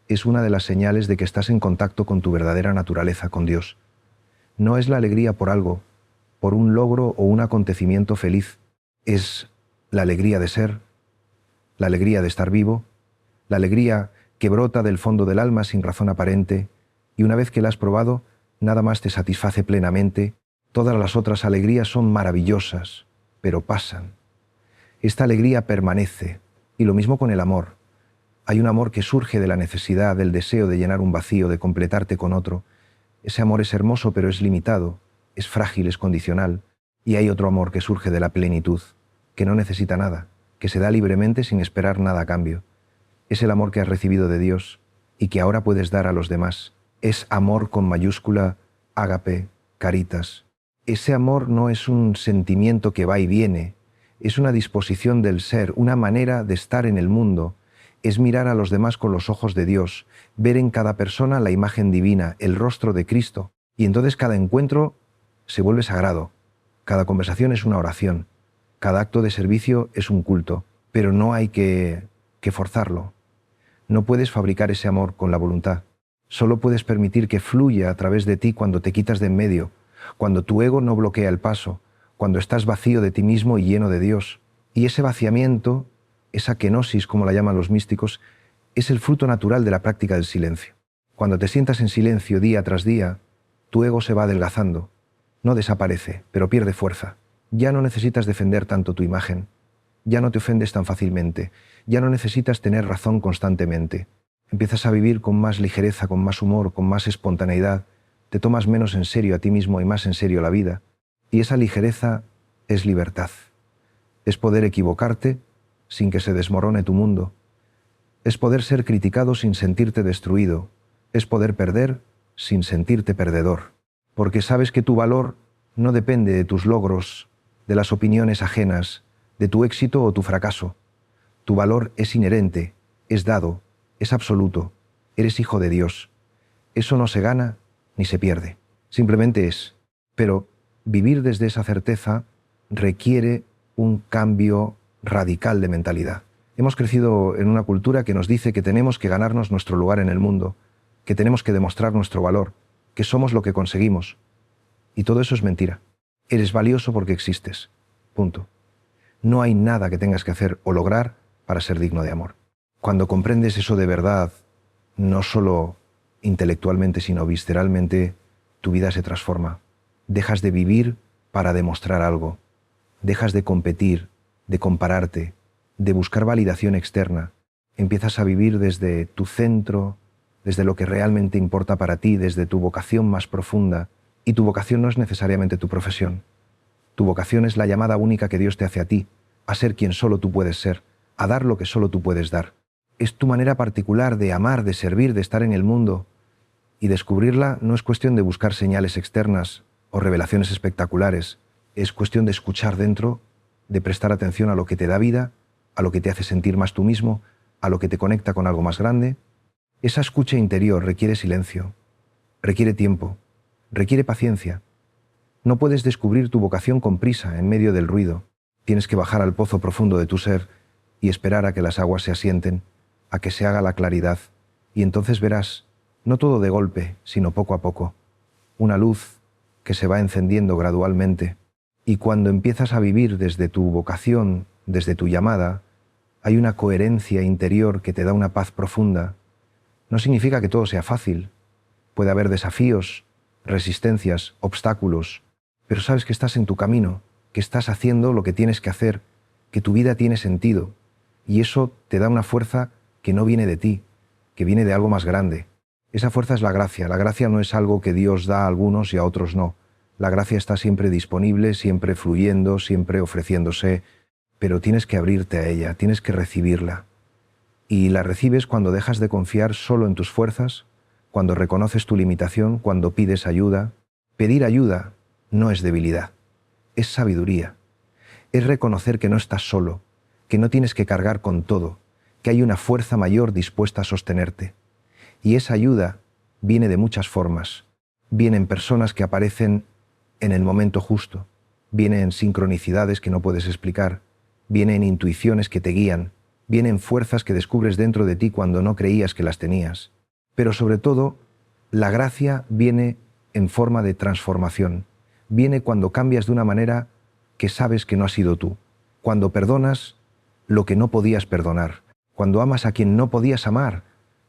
es una de las señales de que estás en contacto con tu verdadera naturaleza, con Dios. No es la alegría por algo, por un logro o un acontecimiento feliz. Es la alegría de ser, la alegría de estar vivo, la alegría que brota del fondo del alma sin razón aparente, y una vez que la has probado, nada más te satisface plenamente. Todas las otras alegrías son maravillosas, pero pasan. Esta alegría permanece, y lo mismo con el amor. Hay un amor que surge de la necesidad, del deseo de llenar un vacío, de completarte con otro. Ese amor es hermoso, pero es limitado, es frágil, es condicional. Y hay otro amor que surge de la plenitud, que no necesita nada, que se da libremente sin esperar nada a cambio. Es el amor que has recibido de Dios y que ahora puedes dar a los demás. Es amor con mayúscula, ágape, caritas. Ese amor no es un sentimiento que va y viene, es una disposición del ser, una manera de estar en el mundo. Es mirar a los demás con los ojos de Dios, ver en cada persona la imagen divina, el rostro de Cristo. Y entonces cada encuentro se vuelve sagrado. Cada conversación es una oración. Cada acto de servicio es un culto. Pero no hay que forzarlo. No puedes fabricar ese amor con la voluntad. Solo puedes permitir que fluya a través de ti cuando te quitas de en medio, cuando tu ego no bloquea el paso, cuando estás vacío de ti mismo y lleno de Dios. Y ese vaciamiento, esa kenosis, como la llaman los místicos, es el fruto natural de la práctica del silencio. Cuando te sientas en silencio día tras día, tu ego se va adelgazando. No desaparece, pero pierde fuerza. Ya no necesitas defender tanto tu imagen. Ya no te ofendes tan fácilmente. Ya no necesitas tener razón constantemente. Empiezas a vivir con más ligereza, con más humor, con más espontaneidad. Te tomas menos en serio a ti mismo y más en serio la vida. Y esa ligereza es libertad. Es poder equivocarte sin que se desmorone tu mundo. Es poder ser criticado sin sentirte destruido. Es poder perder sin sentirte perdedor. Porque sabes que tu valor no depende de tus logros, de las opiniones ajenas, de tu éxito o tu fracaso. Tu valor es inherente, es dado, es absoluto. Eres hijo de Dios. Eso no se gana ni se pierde. Simplemente es. Pero vivir desde esa certeza requiere un cambio radical de mentalidad. Hemos crecido en una cultura que nos dice que tenemos que ganarnos nuestro lugar en el mundo, que tenemos que demostrar nuestro valor, que somos lo que conseguimos. Y todo eso es mentira. Eres valioso porque existes. Punto. No hay nada que tengas que hacer o lograr para ser digno de amor. Cuando comprendes eso de verdad, no solo intelectualmente, sino visceralmente, tu vida se transforma. Dejas de vivir para demostrar algo. Dejas de competir, de compararte. de buscar validación externa. Empiezas a vivir desde tu centro, desde lo que realmente importa para ti, desde tu vocación más profunda. Y tu vocación no es necesariamente tu profesión. Tu vocación es la llamada única que Dios te hace a ti, a ser quien solo tú puedes ser, a dar lo que solo tú puedes dar. Es tu manera particular de amar, de servir, de estar en el mundo. Y descubrirla no es cuestión de buscar señales externas o revelaciones espectaculares. Es cuestión de escuchar dentro, de prestar atención a lo que te da vida, a lo que te hace sentir más tú mismo, a lo que te conecta con algo más grande. Esa escucha interior requiere silencio, requiere tiempo, requiere paciencia. No puedes descubrir tu vocación con prisa en medio del ruido. Tienes que bajar al pozo profundo de tu ser y esperar a que las aguas se asienten, a que se haga la claridad, y entonces verás, no todo de golpe, sino poco a poco, una luz que se va encendiendo gradualmente. Y cuando empiezas a vivir desde tu vocación, desde tu llamada, hay una coherencia interior que te da una paz profunda. No significa que todo sea fácil. Puede haber desafíos, resistencias, obstáculos, pero sabes que estás en tu camino, que estás haciendo lo que tienes que hacer, que tu vida tiene sentido, y eso te da una fuerza que no viene de ti, que viene de algo más grande. Esa fuerza es la gracia. La gracia no es algo que Dios da a algunos y a otros no. La gracia está siempre disponible, siempre fluyendo, siempre ofreciéndose, pero tienes que abrirte a ella, tienes que recibirla. Y la recibes cuando dejas de confiar solo en tus fuerzas, cuando reconoces tu limitación, cuando pides ayuda. Pedir ayuda no es debilidad, es sabiduría. Es reconocer que no estás solo, que no tienes que cargar con todo, que hay una fuerza mayor dispuesta a sostenerte. Y esa ayuda viene de muchas formas. Vienen personas que aparecen en el momento justo, viene en sincronicidades que no puedes explicar, viene en intuiciones que te guían, vienen fuerzas que descubres dentro de ti cuando no creías que las tenías. Pero sobre todo, la gracia viene en forma de transformación. Viene cuando cambias de una manera que sabes que no has sido tú, cuando perdonas lo que no podías perdonar, cuando amas a quien no podías amar,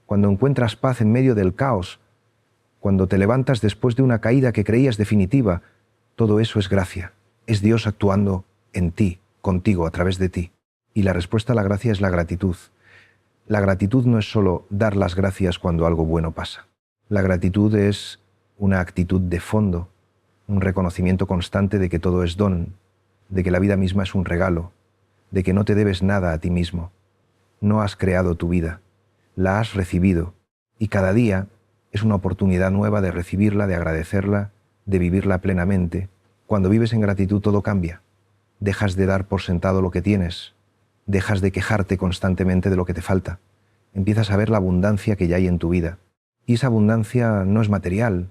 cuando encuentras paz en medio del caos, cuando te levantas después de una caída que creías definitiva. Todo eso es gracia, es Dios actuando en ti, contigo, a través de ti. Y la respuesta a la gracia es la gratitud. La gratitud no es solo dar las gracias cuando algo bueno pasa. La gratitud es una actitud de fondo, un reconocimiento constante de que todo es don, de que la vida misma es un regalo, de que no te debes nada a ti mismo. No has creado tu vida, la has recibido, y cada día es una oportunidad nueva de recibirla, de agradecerla, de vivirla plenamente. Cuando vives en gratitud todo cambia. Dejas de dar por sentado lo que tienes, dejas de quejarte constantemente de lo que te falta. Empiezas a ver la abundancia que ya hay en tu vida. Y esa abundancia no es material,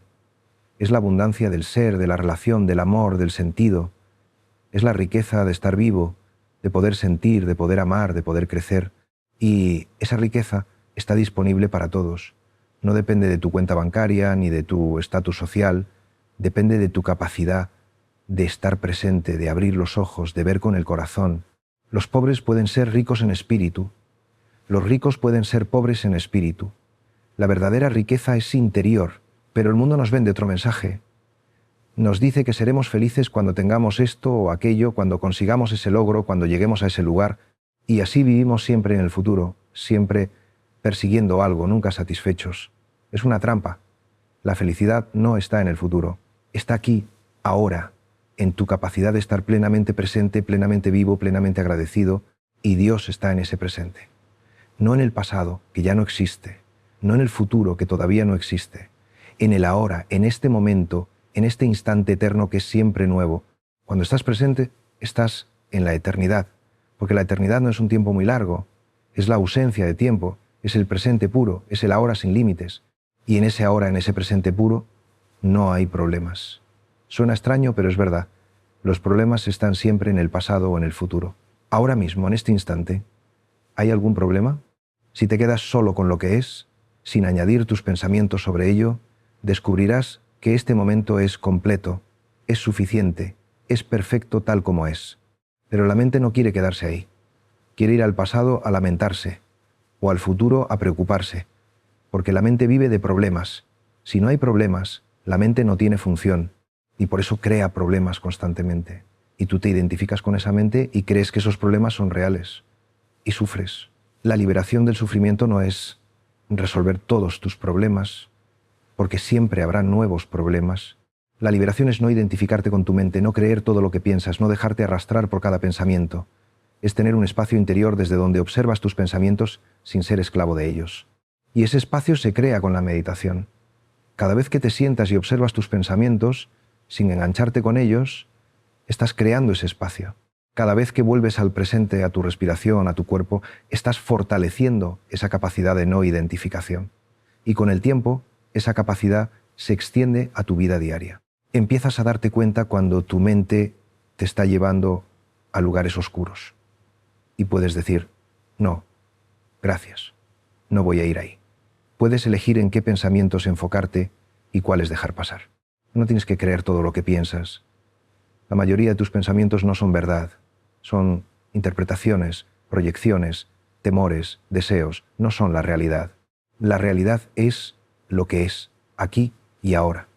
es la abundancia del ser, de la relación, del amor, del sentido. Es la riqueza de estar vivo, de poder sentir, de poder amar, de poder crecer. Y esa riqueza está disponible para todos. No depende de tu cuenta bancaria ni de tu estatus social, depende de tu capacidad de estar presente, de abrir los ojos, de ver con el corazón. Los pobres pueden ser ricos en espíritu. Los ricos pueden ser pobres en espíritu. La verdadera riqueza es interior, pero el mundo nos vende otro mensaje. Nos dice que seremos felices cuando tengamos esto o aquello, cuando consigamos ese logro, cuando lleguemos a ese lugar, y así vivimos siempre en el futuro, siempre persiguiendo algo, nunca satisfechos. Es una trampa. La felicidad no está en el futuro, está aquí, ahora, en tu capacidad de estar plenamente presente, plenamente vivo, plenamente agradecido, y Dios está en ese presente. No en el pasado, que ya no existe, no en el futuro, que todavía no existe, en el ahora, en este momento, en este instante eterno que es siempre nuevo. Cuando estás presente, estás en la eternidad, porque la eternidad no es un tiempo muy largo, es la ausencia de tiempo, es el presente puro, es el ahora sin límites, y en ese ahora, en ese presente puro, no hay problemas. Suena extraño, pero es verdad. Los problemas están siempre en el pasado o en el futuro. Ahora mismo, en este instante, ¿hay algún problema? Si te quedas solo con lo que es, sin añadir tus pensamientos sobre ello, descubrirás que este momento es completo, es suficiente, es perfecto tal como es. Pero la mente no quiere quedarse ahí. Quiere ir al pasado a lamentarse, o al futuro a preocuparse, porque la mente vive de problemas. Si no hay problemas, la mente no tiene función, y por eso crea problemas constantemente. Y tú te identificas con esa mente y crees que esos problemas son reales. y sufres. La liberación del sufrimiento no es resolver todos tus problemas, porque siempre habrá nuevos problemas. La liberación es no identificarte con tu mente, no creer todo lo que piensas, no dejarte arrastrar por cada pensamiento. Es tener un espacio interior desde donde observas tus pensamientos sin ser esclavo de ellos. Y ese espacio se crea con la meditación. Cada vez que te sientas y observas tus pensamientos, sin engancharte con ellos, estás creando ese espacio. Cada vez que vuelves al presente, a tu respiración, a tu cuerpo, estás fortaleciendo esa capacidad de no identificación. Y con el tiempo, esa capacidad se extiende a tu vida diaria. Empiezas a darte cuenta cuando tu mente te está llevando a lugares oscuros. Y puedes decir, no, gracias, no voy a ir ahí. Puedes elegir en qué pensamientos enfocarte y cuáles dejar pasar. No tienes que creer todo lo que piensas. La mayoría de tus pensamientos no son verdad. Son interpretaciones, proyecciones, temores, deseos. No son la realidad. La realidad es lo que es, aquí y ahora.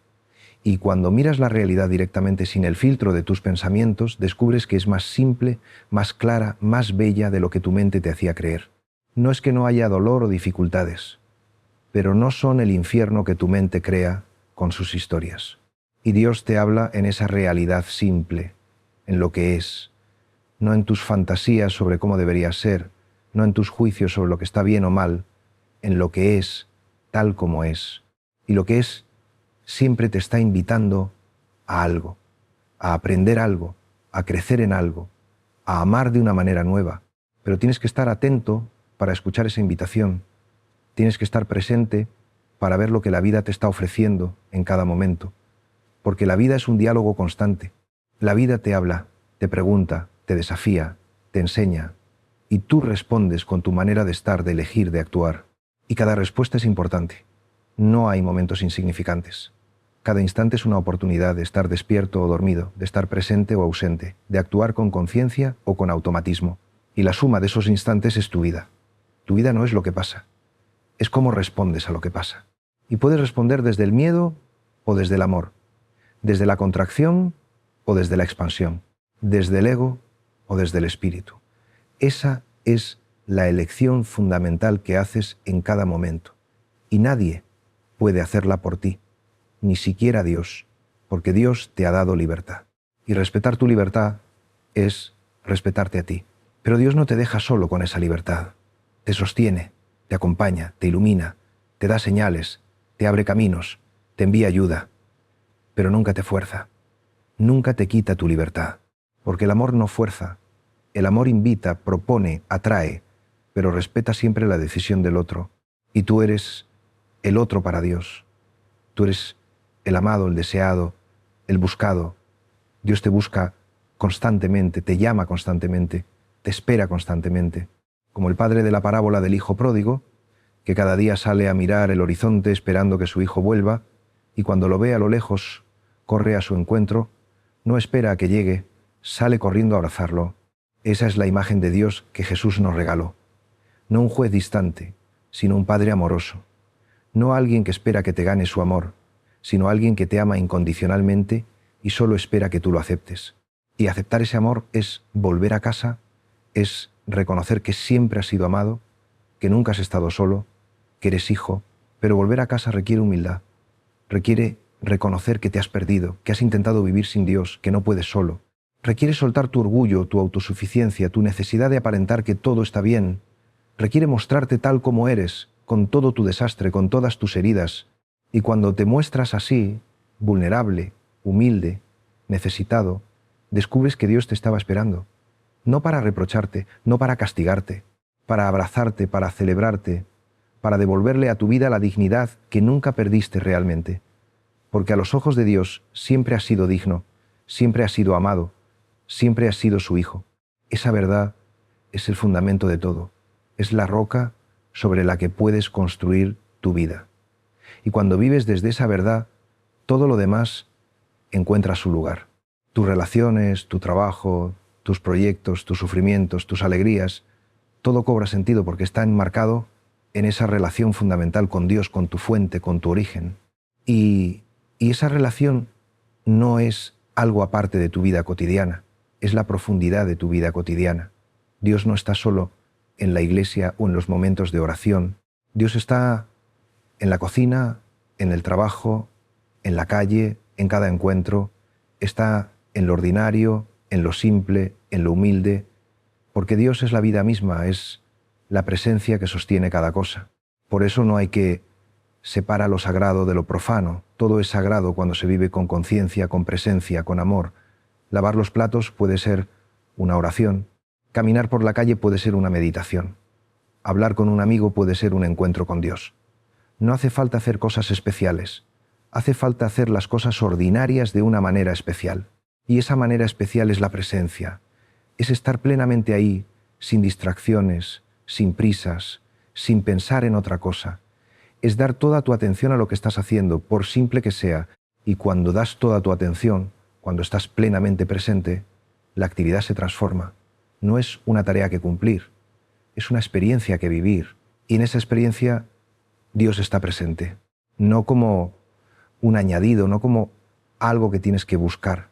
Y cuando miras la realidad directamente sin el filtro de tus pensamientos, descubres que es más simple, más clara, más bella de lo que tu mente te hacía creer. No es que no haya dolor o dificultades, pero no son el infierno que tu mente crea con sus historias. Y Dios te habla en esa realidad simple, en lo que es, no en tus fantasías sobre cómo debería ser, no en tus juicios sobre lo que está bien o mal, en lo que es, tal como es. Y lo que es siempre te está invitando a algo, a aprender algo, a crecer en algo, a amar de una manera nueva. Pero tienes que estar atento para escuchar esa invitación. Tienes que estar presente para ver lo que la vida te está ofreciendo en cada momento. Porque la vida es un diálogo constante. La vida te habla, te pregunta, te desafía, te enseña, y tú respondes con tu manera de estar, de elegir, de actuar. Y cada respuesta es importante. No hay momentos insignificantes. Cada instante es una oportunidad de estar despierto o dormido, de estar presente o ausente, de actuar con conciencia o con automatismo. Y la suma de esos instantes es tu vida. Tu vida no es lo que pasa, es cómo respondes a lo que pasa. Y puedes responder desde el miedo o desde el amor, desde la contracción o desde la expansión, desde el ego o desde el espíritu. Esa es la elección fundamental que haces en cada momento. Y nadie puede hacerla por ti, ni siquiera Dios, porque Dios te ha dado libertad. Y respetar tu libertad es respetarte a ti. Pero Dios no te deja solo con esa libertad. Te sostiene, te acompaña, te ilumina, te da señales, te abre caminos, te envía ayuda, pero nunca te fuerza, nunca te quita tu libertad, porque el amor no fuerza, el amor invita, propone, atrae, pero respeta siempre la decisión del otro, y tú eres el otro para Dios. Tú eres el amado, el deseado, el buscado. Dios te busca constantemente, te llama constantemente, te espera constantemente, como el padre de la parábola del hijo pródigo, que cada día sale a mirar el horizonte esperando que su hijo vuelva, y cuando lo ve a lo lejos, corre a su encuentro, no espera a que llegue, sale corriendo a abrazarlo. Esa es la imagen de Dios que Jesús nos regaló. No un juez distante, sino un padre amoroso. No alguien que espera que te gane su amor, sino alguien que te ama incondicionalmente y solo espera que tú lo aceptes. Y aceptar ese amor es volver a casa, es reconocer que siempre has sido amado, que nunca has estado solo, que eres hijo, pero volver a casa requiere humildad, requiere reconocer que te has perdido, que has intentado vivir sin Dios, que no puedes solo. Requiere soltar tu orgullo, tu autosuficiencia, tu necesidad de aparentar que todo está bien. Requiere mostrarte tal como eres, con todo tu desastre, con todas tus heridas. Y cuando te muestras así, vulnerable, humilde, necesitado, descubres que Dios te estaba esperando. No para reprocharte, no para castigarte, para abrazarte, para celebrarte, para devolverle a tu vida la dignidad que nunca perdiste realmente. Porque a los ojos de Dios siempre has sido digno, siempre has sido amado, siempre has sido su hijo. Esa verdad es el fundamento de todo, es la roca sobre la que puedes construir tu vida. Y cuando vives desde esa verdad, todo lo demás encuentra su lugar. Tus relaciones, tu trabajo, tus proyectos, tus sufrimientos, tus alegrías, todo cobra sentido porque está enmarcado en esa relación fundamental con Dios, con tu fuente, con tu origen. Y esa relación no es algo aparte de tu vida cotidiana, es la profundidad de tu vida cotidiana. Dios no está solo en la iglesia o en los momentos de oración. Dios está en la cocina, en el trabajo, en la calle, en cada encuentro. Está en lo ordinario, en lo simple, en lo humilde, porque Dios es la vida misma, es la presencia que sostiene cada cosa. Por eso no hay que separar lo sagrado de lo profano. Todo es sagrado cuando se vive con conciencia, con presencia, con amor. Lavar los platos puede ser una oración. Caminar por la calle puede ser una meditación. Hablar con un amigo puede ser un encuentro con Dios. No hace falta hacer cosas especiales. Hace falta hacer las cosas ordinarias de una manera especial. Y esa manera especial es la presencia. Es estar plenamente ahí, sin distracciones, sin prisas, sin pensar en otra cosa. Es dar toda tu atención a lo que estás haciendo, por simple que sea, y cuando das toda tu atención, cuando estás plenamente presente, la actividad se transforma. No es una tarea que cumplir, es una experiencia que vivir. Y en esa experiencia Dios está presente, no como un añadido, no como algo que tienes que buscar.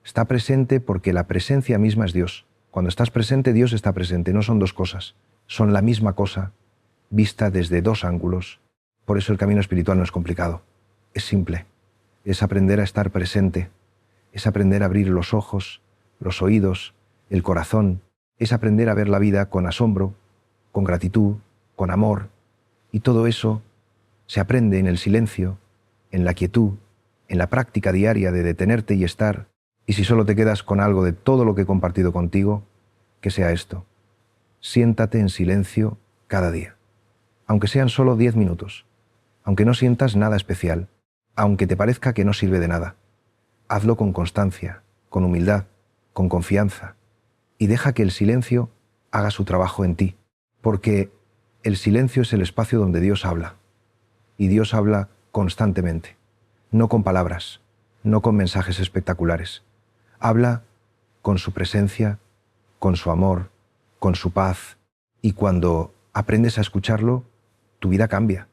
Está presente porque la presencia misma es Dios. Cuando estás presente, Dios está presente. No son dos cosas, son la misma cosa, vista desde dos ángulos. Por eso el camino espiritual no es complicado, es simple. Es aprender a estar presente, es aprender a abrir los ojos, los oídos, el corazón, es aprender a ver la vida con asombro, con gratitud, con amor, y todo eso se aprende en el silencio, en la quietud, en la práctica diaria de detenerte y estar, y si solo te quedas con algo de todo lo que he compartido contigo, que sea esto: siéntate en silencio cada día, aunque sean solo 10 minutos, aunque no sientas nada especial, aunque te parezca que no sirve de nada. Hazlo con constancia, con humildad, con confianza, y deja que el silencio haga su trabajo en ti, porque el silencio es el espacio donde Dios habla, y Dios habla constantemente, no con palabras, no con mensajes espectaculares. Habla con su presencia, con su amor, con su paz, y cuando aprendes a escucharlo, tu vida cambia.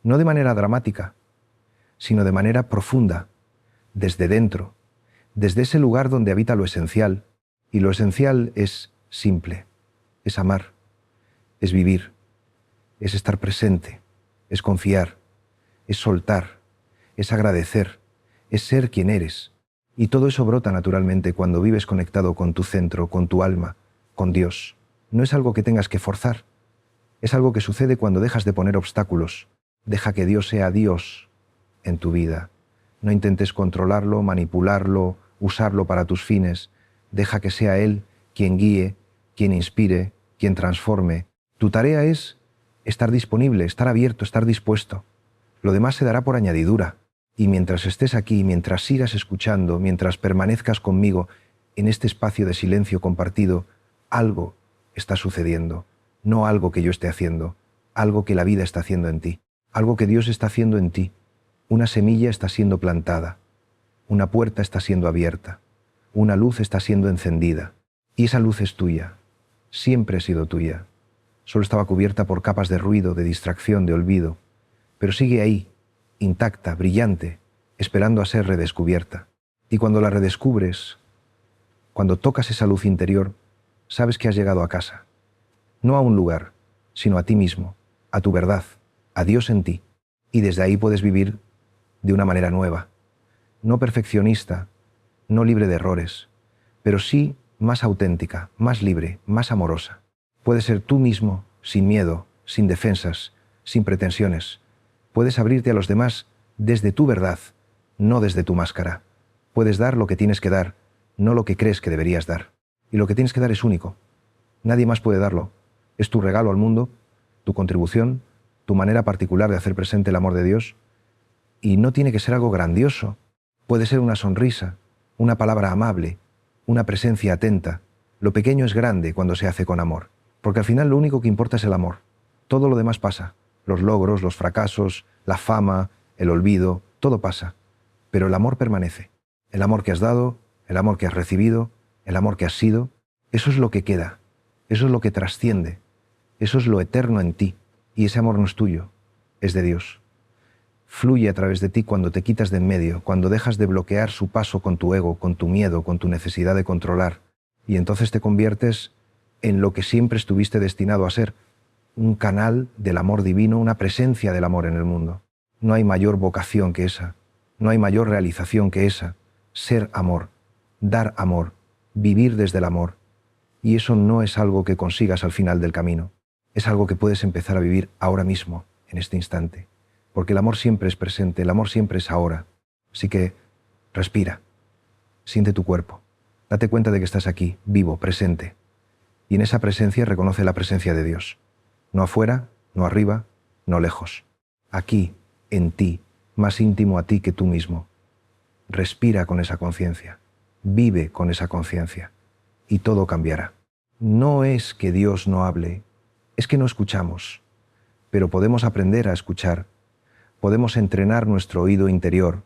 No de manera dramática, sino de manera profunda, desde dentro, desde ese lugar donde habita lo esencial, y lo esencial es simple, es amar, es vivir, es estar presente, es confiar, es soltar, es agradecer, es ser quien eres. Y todo eso brota naturalmente cuando vives conectado con tu centro, con tu alma, con Dios. No es algo que tengas que forzar, es algo que sucede cuando dejas de poner obstáculos. Deja que Dios sea Dios en tu vida. No intentes controlarlo, manipularlo, usarlo para tus fines. Deja que sea Él quien guíe, quien inspire, quien transforme. Tu tarea es estar disponible, estar abierto, estar dispuesto. Lo demás se dará por añadidura. Y mientras estés aquí, mientras sigas escuchando, mientras permanezcas conmigo en este espacio de silencio compartido, algo está sucediendo. No algo que yo esté haciendo, algo que la vida está haciendo en ti, algo que Dios está haciendo en ti. Una semilla está siendo plantada, una puerta está siendo abierta, una luz está siendo encendida. Y esa luz es tuya, siempre ha sido tuya. Solo estaba cubierta por capas de ruido, de distracción, de olvido, pero sigue ahí, intacta, brillante, esperando a ser redescubierta. Y cuando la redescubres, cuando tocas esa luz interior, sabes que has llegado a casa. No a un lugar, sino a ti mismo, a tu verdad, a Dios en ti. Y desde ahí puedes vivir de una manera nueva, no perfeccionista, no libre de errores, pero sí más auténtica, más libre, más amorosa. Puedes ser tú mismo, sin miedo, sin defensas, sin pretensiones. Puedes abrirte a los demás desde tu verdad, no desde tu máscara. Puedes dar lo que tienes que dar, no lo que crees que deberías dar. Y lo que tienes que dar es único. Nadie más puede darlo. Es tu regalo al mundo, tu contribución, tu manera particular de hacer presente el amor de Dios. Y no tiene que ser algo grandioso. Puede ser una sonrisa, una palabra amable, una presencia atenta. Lo pequeño es grande cuando se hace con amor. Porque al final lo único que importa es el amor. Todo lo demás pasa. Los logros, los fracasos, la fama, el olvido, todo pasa. Pero el amor permanece. El amor que has dado, el amor que has recibido, el amor que has sido, eso es lo que queda. Eso es lo que trasciende. Eso es lo eterno en ti. Y ese amor no es tuyo, es de Dios. Fluye a través de ti cuando te quitas de en medio, cuando dejas de bloquear su paso con tu ego, con tu miedo, con tu necesidad de controlar. Y entonces te conviertes en lo que siempre estuviste destinado a ser, un canal del amor divino, una presencia del amor en el mundo. No hay mayor vocación que esa, no hay mayor realización que esa, ser amor, dar amor, vivir desde el amor. Y eso no es algo que consigas al final del camino, es algo que puedes empezar a vivir ahora mismo, en este instante, porque el amor siempre es presente, el amor siempre es ahora. Así que respira, siente tu cuerpo, date cuenta de que estás aquí, vivo, presente, y en esa presencia reconoce la presencia de Dios. No afuera, no arriba, no lejos. Aquí, en ti, más íntimo a ti que tú mismo. Respira con esa conciencia, vive con esa conciencia, y todo cambiará. No es que Dios no hable, es que no escuchamos, pero podemos aprender a escuchar, podemos entrenar nuestro oído interior,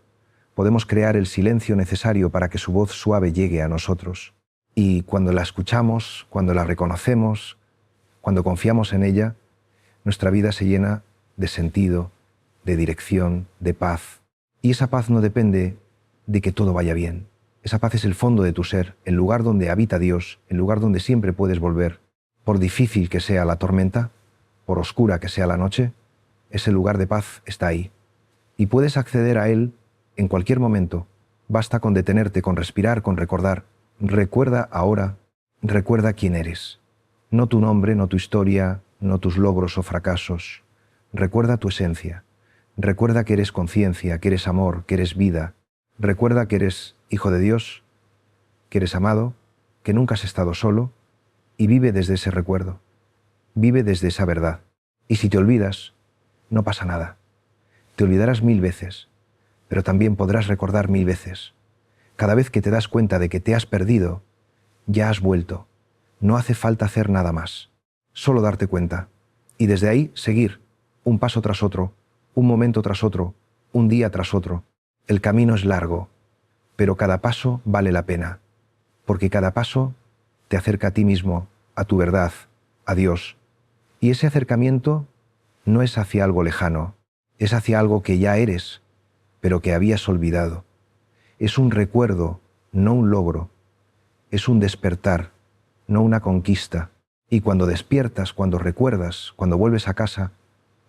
podemos crear el silencio necesario para que su voz suave llegue a nosotros. Y cuando la escuchamos, cuando la reconocemos, cuando confiamos en ella, nuestra vida se llena de sentido, de dirección, de paz. Y esa paz no depende de que todo vaya bien. Esa paz es el fondo de tu ser, el lugar donde habita Dios, el lugar donde siempre puedes volver. Por difícil que sea la tormenta, por oscura que sea la noche, ese lugar de paz está ahí. Y puedes acceder a él en cualquier momento. Basta con detenerte, con respirar, con recordar. Recuerda ahora, recuerda quién eres. No tu nombre, no tu historia, no tus logros o fracasos. Recuerda tu esencia. Recuerda que eres conciencia, que eres amor, que eres vida. Recuerda que eres hijo de Dios, que eres amado, que nunca has estado solo, y vive desde ese recuerdo. Vive desde esa verdad. Y si te olvidas, no pasa nada. Te olvidarás 1000 veces, pero también podrás recordar 1000 veces. Cada vez que te das cuenta de que te has perdido, ya has vuelto. No hace falta hacer nada más. Solo darte cuenta. Y desde ahí seguir, un paso tras otro, un momento tras otro, un día tras otro. El camino es largo, pero cada paso vale la pena, porque cada paso te acerca a ti mismo, a tu verdad, a Dios. Y ese acercamiento no es hacia algo lejano, es hacia algo que ya eres, pero que habías olvidado. Es un recuerdo, no un logro. Es un despertar, no una conquista. Y cuando despiertas, cuando recuerdas, cuando vuelves a casa,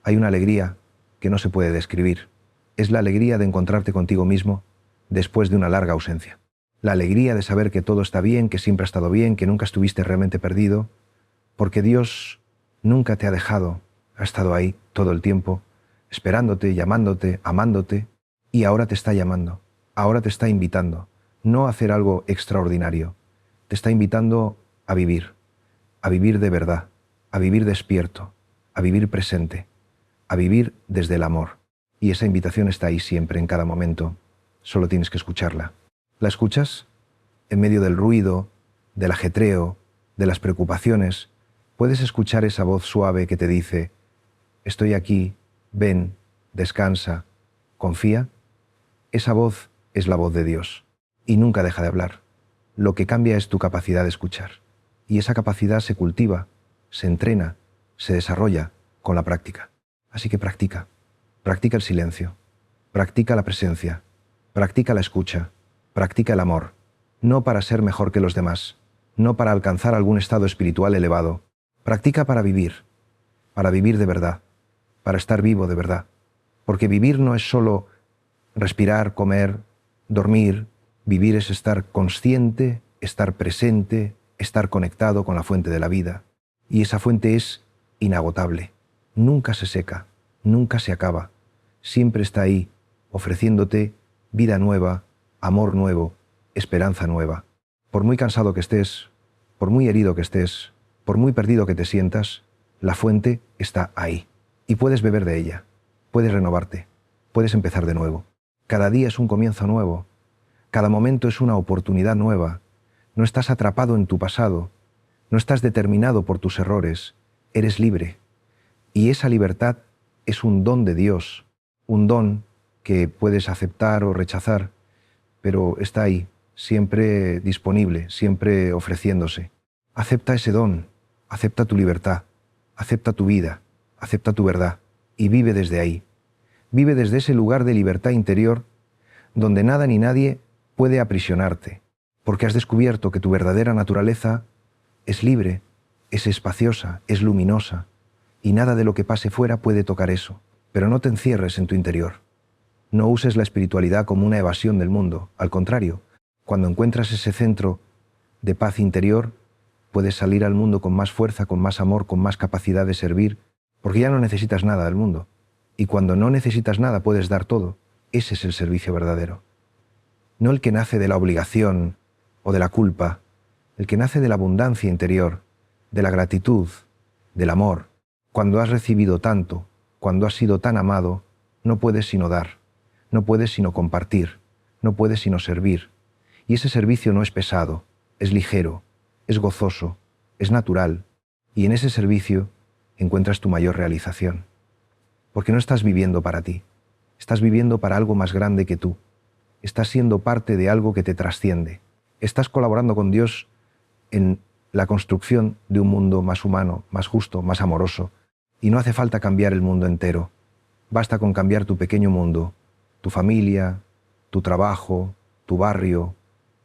hay una alegría que no se puede describir. Es la alegría de encontrarte contigo mismo después de una larga ausencia. La alegría de saber que todo está bien, que siempre ha estado bien, que nunca estuviste realmente perdido, porque Dios nunca te ha dejado, ha estado ahí todo el tiempo, esperándote, llamándote, amándote, y ahora te está llamando, ahora te está invitando, no a hacer algo extraordinario, te está invitando a vivir de verdad, a vivir despierto, a vivir presente, a vivir desde el amor. Y esa invitación está ahí siempre, en cada momento. Solo tienes que escucharla. ¿La escuchas? En medio del ruido, del ajetreo, de las preocupaciones, puedes escuchar esa voz suave que te dice: estoy aquí, ven, descansa, confía. Esa voz es la voz de Dios y nunca deja de hablar. Lo que cambia es tu capacidad de escuchar. Y esa capacidad se cultiva, se entrena, se desarrolla con la práctica. Así que practica. Practica el silencio, practica la presencia, practica la escucha, practica el amor, no para ser mejor que los demás, no para alcanzar algún estado espiritual elevado. Practica para vivir de verdad, para estar vivo de verdad. Porque vivir no es solo respirar, comer, dormir. Vivir es estar consciente, estar presente, estar conectado con la fuente de la vida. Y esa fuente es inagotable, nunca se seca, nunca se acaba. Siempre está ahí, ofreciéndote vida nueva, amor nuevo, esperanza nueva. Por muy cansado que estés, por muy herido que estés, por muy perdido que te sientas, la fuente está ahí. Y puedes beber de ella, puedes renovarte, puedes empezar de nuevo. Cada día es un comienzo nuevo, cada momento es una oportunidad nueva. No estás atrapado en tu pasado, no estás determinado por tus errores, eres libre. Y esa libertad es un don de Dios, un don que puedes aceptar o rechazar, pero está ahí, siempre disponible, siempre ofreciéndose. Acepta ese don, acepta tu libertad, acepta tu vida, acepta tu verdad y vive desde ahí. Vive desde ese lugar de libertad interior donde nada ni nadie puede aprisionarte, porque has descubierto que tu verdadera naturaleza es libre, es espaciosa, es luminosa, y nada de lo que pase fuera puede tocar eso. Pero no te encierres en tu interior. No uses la espiritualidad como una evasión del mundo. Al contrario, cuando encuentras ese centro de paz interior, puedes salir al mundo con más fuerza, con más amor, con más capacidad de servir, porque ya no necesitas nada del mundo. Y cuando no necesitas nada puedes dar todo. Ese es el servicio verdadero. No el que nace de la obligación o de la culpa, el que nace de la abundancia interior, de la gratitud, del amor. Cuando has recibido tanto, cuando has sido tan amado, no puedes sino dar, no puedes sino compartir, no puedes sino servir. Y ese servicio no es pesado, es ligero, es gozoso, es natural, y en ese servicio encuentras tu mayor realización. Porque no estás viviendo para ti, estás viviendo para algo más grande que tú. Estás siendo parte de algo que te trasciende. Estás colaborando con Dios en la construcción de un mundo más humano, más justo, más amoroso. Y no hace falta cambiar el mundo entero. Basta con cambiar tu pequeño mundo, tu familia, tu trabajo, tu barrio.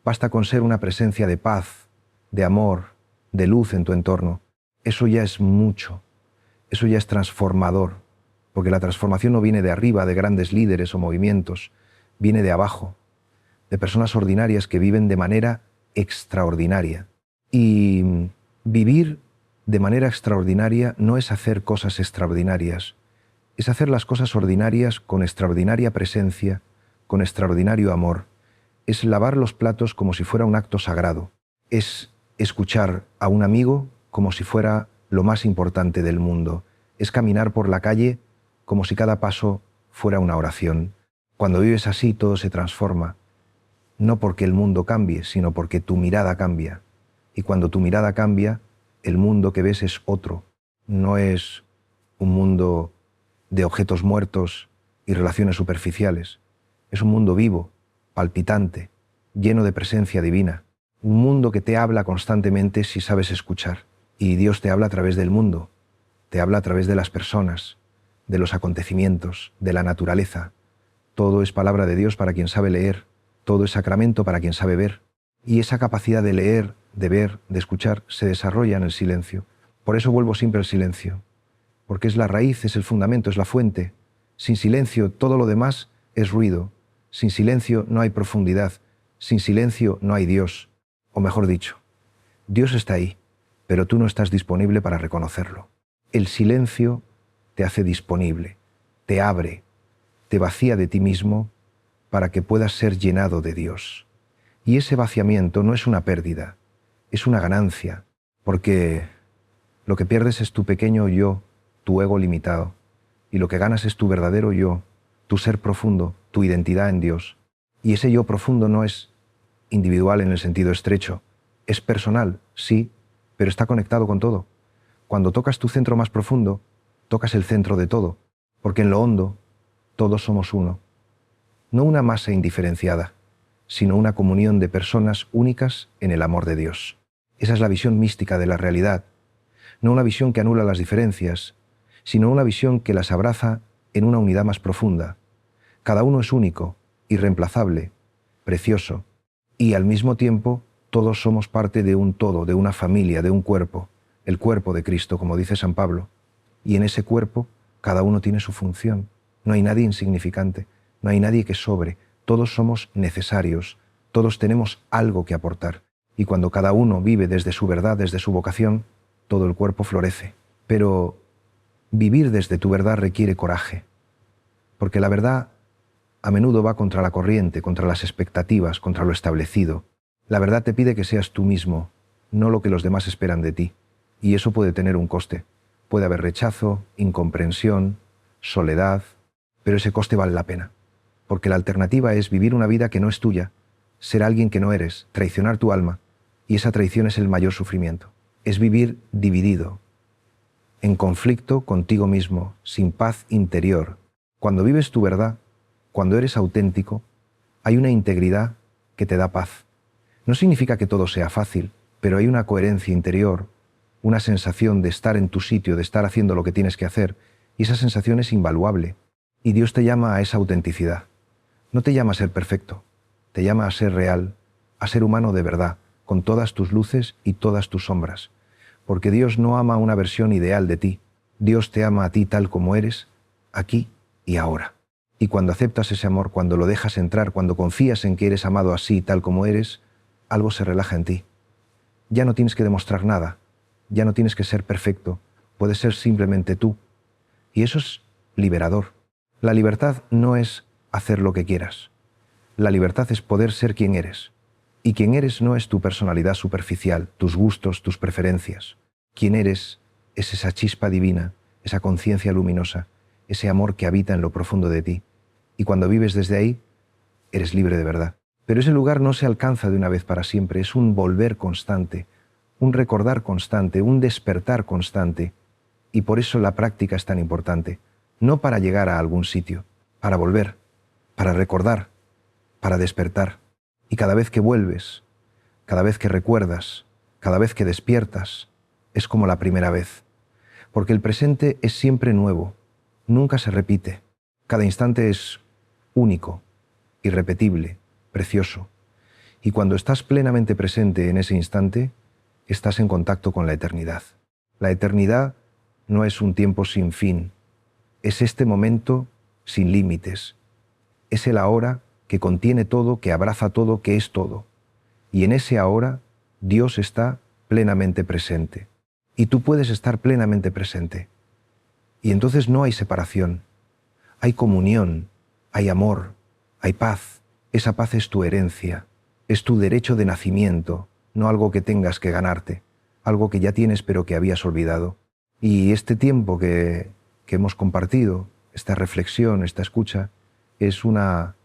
Basta con ser una presencia de paz, de amor, de luz en tu entorno. Eso ya es mucho. Eso ya es transformador. Porque la transformación no viene de arriba, de grandes líderes o movimientos. Viene de abajo, de personas ordinarias que viven de manera extraordinaria. Y vivir de manera extraordinaria no es hacer cosas extraordinarias, es hacer las cosas ordinarias con extraordinaria presencia, con extraordinario amor. Es lavar los platos como si fuera un acto sagrado. Es escuchar a un amigo como si fuera lo más importante del mundo. Es caminar por la calle como si cada paso fuera una oración. Cuando vives así, todo se transforma, no porque el mundo cambie, sino porque tu mirada cambia. Y cuando tu mirada cambia, el mundo que ves es otro. No es un mundo de objetos muertos y relaciones superficiales. Es un mundo vivo, palpitante, lleno de presencia divina. Un mundo que te habla constantemente si sabes escuchar. Y Dios te habla a través del mundo, te habla a través de las personas, de los acontecimientos, de la naturaleza. Todo es palabra de Dios para quien sabe leer, todo es sacramento para quien sabe ver. Y esa capacidad de leer, de ver, de escuchar, se desarrolla en el silencio. Por eso vuelvo siempre al silencio, porque es la raíz, es el fundamento, es la fuente. Sin silencio todo lo demás es ruido. Sin silencio no hay profundidad. Sin silencio no hay Dios. O mejor dicho, Dios está ahí, pero tú no estás disponible para reconocerlo. El silencio te hace disponible, te abre, te vacía de ti mismo para que puedas ser llenado de Dios. Y ese vaciamiento no es una pérdida, es una ganancia, porque lo que pierdes es tu pequeño yo, tu ego limitado, y lo que ganas es tu verdadero yo, tu ser profundo, tu identidad en Dios. Y ese yo profundo no es individual en el sentido estrecho, es personal, sí, pero está conectado con todo. Cuando tocas tu centro más profundo, tocas el centro de todo, porque en lo hondo todos somos uno. No una masa indiferenciada, sino una comunión de personas únicas en el amor de Dios. Esa es la visión mística de la realidad. No una visión que anula las diferencias, sino una visión que las abraza en una unidad más profunda. Cada uno es único, irreemplazable, precioso, y al mismo tiempo todos somos parte de un todo, de una familia, de un cuerpo, el cuerpo de Cristo, como dice San Pablo. Y en ese cuerpo cada uno tiene su función. No hay nadie insignificante, no hay nadie que sobre. Todos somos necesarios, todos tenemos algo que aportar. Y cuando cada uno vive desde su verdad, desde su vocación, todo el cuerpo florece. Pero vivir desde tu verdad requiere coraje, porque la verdad a menudo va contra la corriente, contra las expectativas, contra lo establecido. La verdad te pide que seas tú mismo, no lo que los demás esperan de ti. Y eso puede tener un coste. Puede haber rechazo, incomprensión, soledad, pero ese coste vale la pena. Porque la alternativa es vivir una vida que no es tuya, ser alguien que no eres, traicionar tu alma, y esa traición es el mayor sufrimiento. Es vivir dividido, en conflicto contigo mismo, sin paz interior. Cuando vives tu verdad, cuando eres auténtico, hay una integridad que te da paz. No significa que todo sea fácil, pero hay una coherencia interior, una sensación de estar en tu sitio, de estar haciendo lo que tienes que hacer, y esa sensación es invaluable. Y Dios te llama a esa autenticidad. No te llama a ser perfecto, te llama a ser real, a ser humano de verdad, con todas tus luces y todas tus sombras. porque Dios no ama una versión ideal de ti. Dios te ama a ti tal como eres, aquí y ahora. Y cuando aceptas ese amor, cuando lo dejas entrar, cuando confías en que eres amado así tal como eres, algo se relaja en ti. Ya no tienes que demostrar nada, ya no tienes que ser perfecto, puedes ser simplemente tú. Y eso es liberador. La libertad no es hacer lo que quieras. La libertad es poder ser quien eres. Y quien eres no es tu personalidad superficial, tus gustos, tus preferencias. Quien eres es esa chispa divina, esa conciencia luminosa, ese amor que habita en lo profundo de ti. Y cuando vives desde ahí, eres libre de verdad. Pero ese lugar no se alcanza de una vez para siempre, es un volver constante, un recordar constante, un despertar constante. Y por eso la práctica es tan importante, no para llegar a algún sitio, para volver, para recordar, para despertar. Y cada vez que vuelves, cada vez que recuerdas, cada vez que despiertas, es como la primera vez. Porque el presente es siempre nuevo, nunca se repite. Cada instante es único, irrepetible, precioso. Y cuando estás plenamente presente en ese instante, estás en contacto con la eternidad. La eternidad no es un tiempo sin fin, es este momento sin límites. Es el ahora que contiene todo, que abraza todo, que es todo. Y en ese ahora, Dios está plenamente presente. Y tú puedes estar plenamente presente. Y entonces no hay separación. Hay comunión, hay amor, hay paz. Esa paz es tu herencia, es tu derecho de nacimiento, no algo que tengas que ganarte, algo que ya tienes pero que habías olvidado. Y este tiempo que hemos compartido, esta reflexión, esta escucha, es una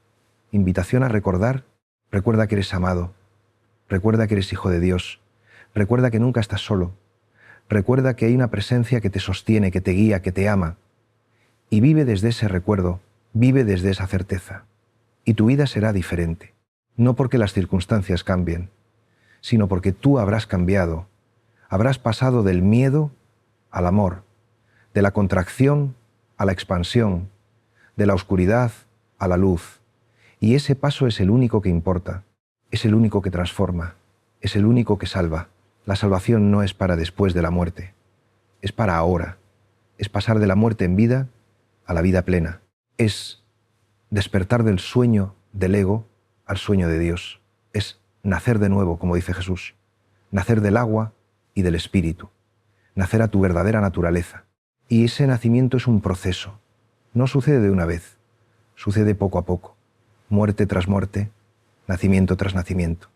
invitación a recordar. Recuerda que eres amado, recuerda que eres hijo de Dios, recuerda que nunca estás solo, recuerda que hay una presencia que te sostiene, que te guía, que te ama. Y vive desde ese recuerdo, vive desde esa certeza. Y tu vida será diferente, no porque las circunstancias cambien, sino porque tú habrás cambiado, habrás pasado del miedo al amor, de la contracción a la expansión, de la oscuridad a la luz. Y ese paso es el único que importa, es el único que transforma, es el único que salva. La salvación no es para después de la muerte, es para ahora, es pasar de la muerte en vida a la vida plena, es despertar del sueño del ego al sueño de Dios, es nacer de nuevo, como dice Jesús, nacer del agua y del espíritu, nacer a tu verdadera naturaleza. Y ese nacimiento es un proceso, no sucede de una vez, sucede poco a poco, muerte tras muerte, nacimiento tras nacimiento.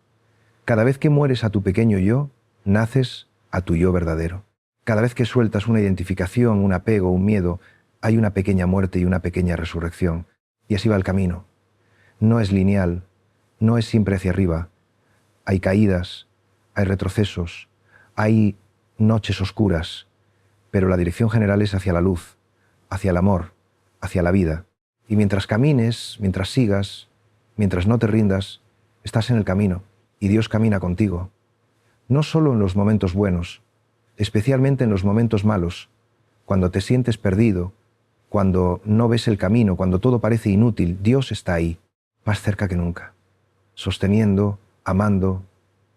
Cada vez que mueres a tu pequeño yo, naces a tu yo verdadero. Cada vez que sueltas una identificación, un apego, un miedo, hay una pequeña muerte y una pequeña resurrección. Y así va el camino. No es lineal, no es siempre hacia arriba. Hay caídas, hay retrocesos, hay noches oscuras, pero la dirección general es hacia la luz, hacia el amor, hacia la vida. Y mientras camines, mientras sigas, mientras no te rindas, estás en el camino y Dios camina contigo. No solo en los momentos buenos, especialmente en los momentos malos, cuando te sientes perdido, cuando no ves el camino, cuando todo parece inútil, Dios está ahí, más cerca que nunca, sosteniendo, amando,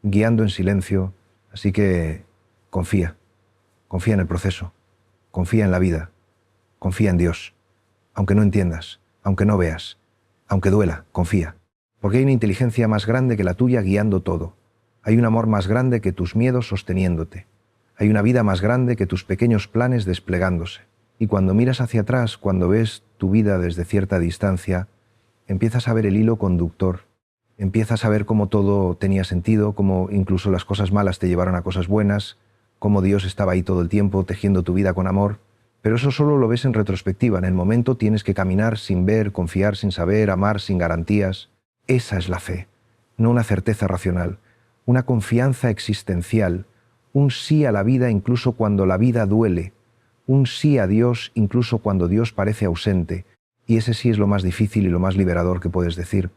guiando en silencio. Así que confía en el proceso, confía en la vida, confía en Dios, aunque no entiendas, aunque no veas, aunque duela, confía, porque hay una inteligencia más grande que la tuya guiando todo, hay un amor más grande que tus miedos sosteniéndote, hay una vida más grande que tus pequeños planes desplegándose. Y cuando miras hacia atrás, cuando ves tu vida desde cierta distancia, empiezas a ver el hilo conductor, empiezas a ver cómo todo tenía sentido, cómo incluso las cosas malas te llevaron a cosas buenas, cómo Dios estaba ahí todo el tiempo tejiendo tu vida con amor. Pero eso solo lo ves en retrospectiva, en el momento tienes que caminar sin ver, confiar sin saber, amar sin garantías. Esa es la fe, no una certeza racional, una confianza existencial, un sí a la vida incluso cuando la vida duele, un sí a Dios incluso cuando Dios parece ausente, y ese sí es lo más difícil y lo más liberador que puedes decir,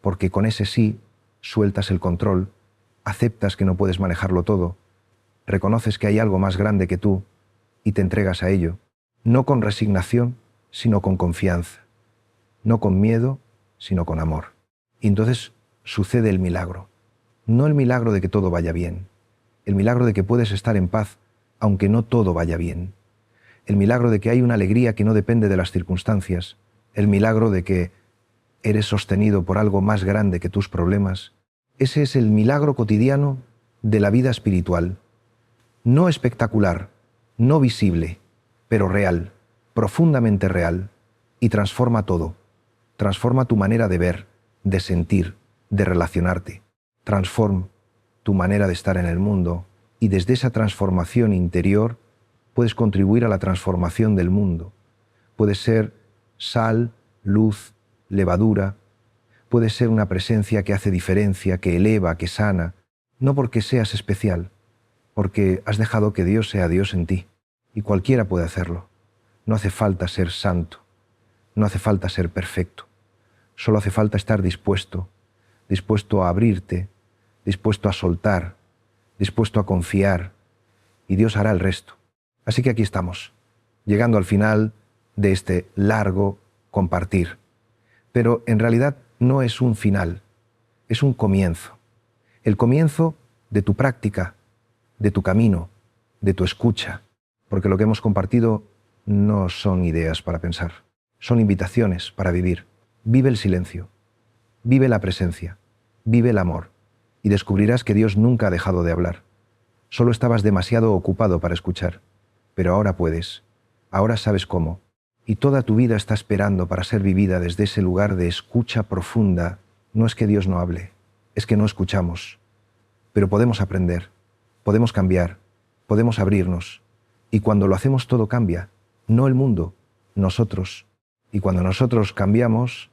porque con ese sí sueltas el control, aceptas que no puedes manejarlo todo, reconoces que hay algo más grande que tú y te entregas a ello, no con resignación, sino con confianza, no con miedo, sino con amor. Y entonces sucede el milagro, no el milagro de que todo vaya bien, el milagro de que puedes estar en paz aunque no todo vaya bien, el milagro de que hay una alegría que no depende de las circunstancias, el milagro de que eres sostenido por algo más grande que tus problemas. Ese es el milagro cotidiano de la vida espiritual. No espectacular, no visible, pero real, profundamente real, y transforma todo. Transforma tu manera de ver, de sentir, de relacionarte. Transforma tu manera de estar en el mundo, y desde esa transformación interior puedes contribuir a la transformación del mundo. Puedes ser sal, luz, levadura. Puedes ser una presencia que hace diferencia, que eleva, que sana, no porque seas especial, porque has dejado que Dios sea Dios en ti, y cualquiera puede hacerlo. No hace falta ser santo, no hace falta ser perfecto, solo hace falta estar dispuesto a abrirte, dispuesto a soltar, dispuesto a confiar, y Dios hará el resto. Así que aquí estamos, llegando al final de este largo compartir. Pero en realidad no es un final, es un comienzo. El comienzo de tu práctica, de tu camino, de tu escucha, porque lo que hemos compartido no son ideas para pensar, son invitaciones para vivir. Vive el silencio, vive la presencia, vive el amor, y descubrirás que Dios nunca ha dejado de hablar. Solo estabas demasiado ocupado para escuchar, pero ahora puedes, ahora sabes cómo, y toda tu vida está esperando para ser vivida desde ese lugar de escucha profunda. No es que Dios no hable, es que no escuchamos, pero podemos aprender, podemos cambiar, podemos abrirnos, y cuando lo hacemos todo cambia, no el mundo, nosotros. Y cuando nosotros cambiamos,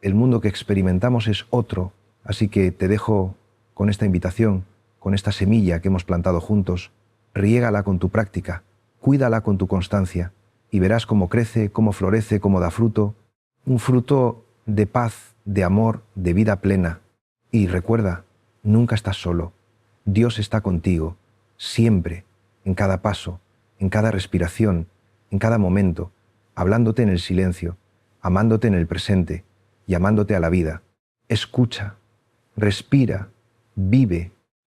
el mundo que experimentamos es otro. Así que te dejo con esta invitación, con esta semilla que hemos plantado juntos. Riégala con tu práctica, cuídala con tu constancia, y verás cómo crece, cómo florece, cómo da fruto, un fruto de paz, de amor, de vida plena. Y recuerda, nunca estás solo. Dios está contigo, siempre, en cada paso, en cada respiración, en cada momento, hablándote en el silencio, amándote en el presente, llamándote a la vida. Escucha, respira, vive,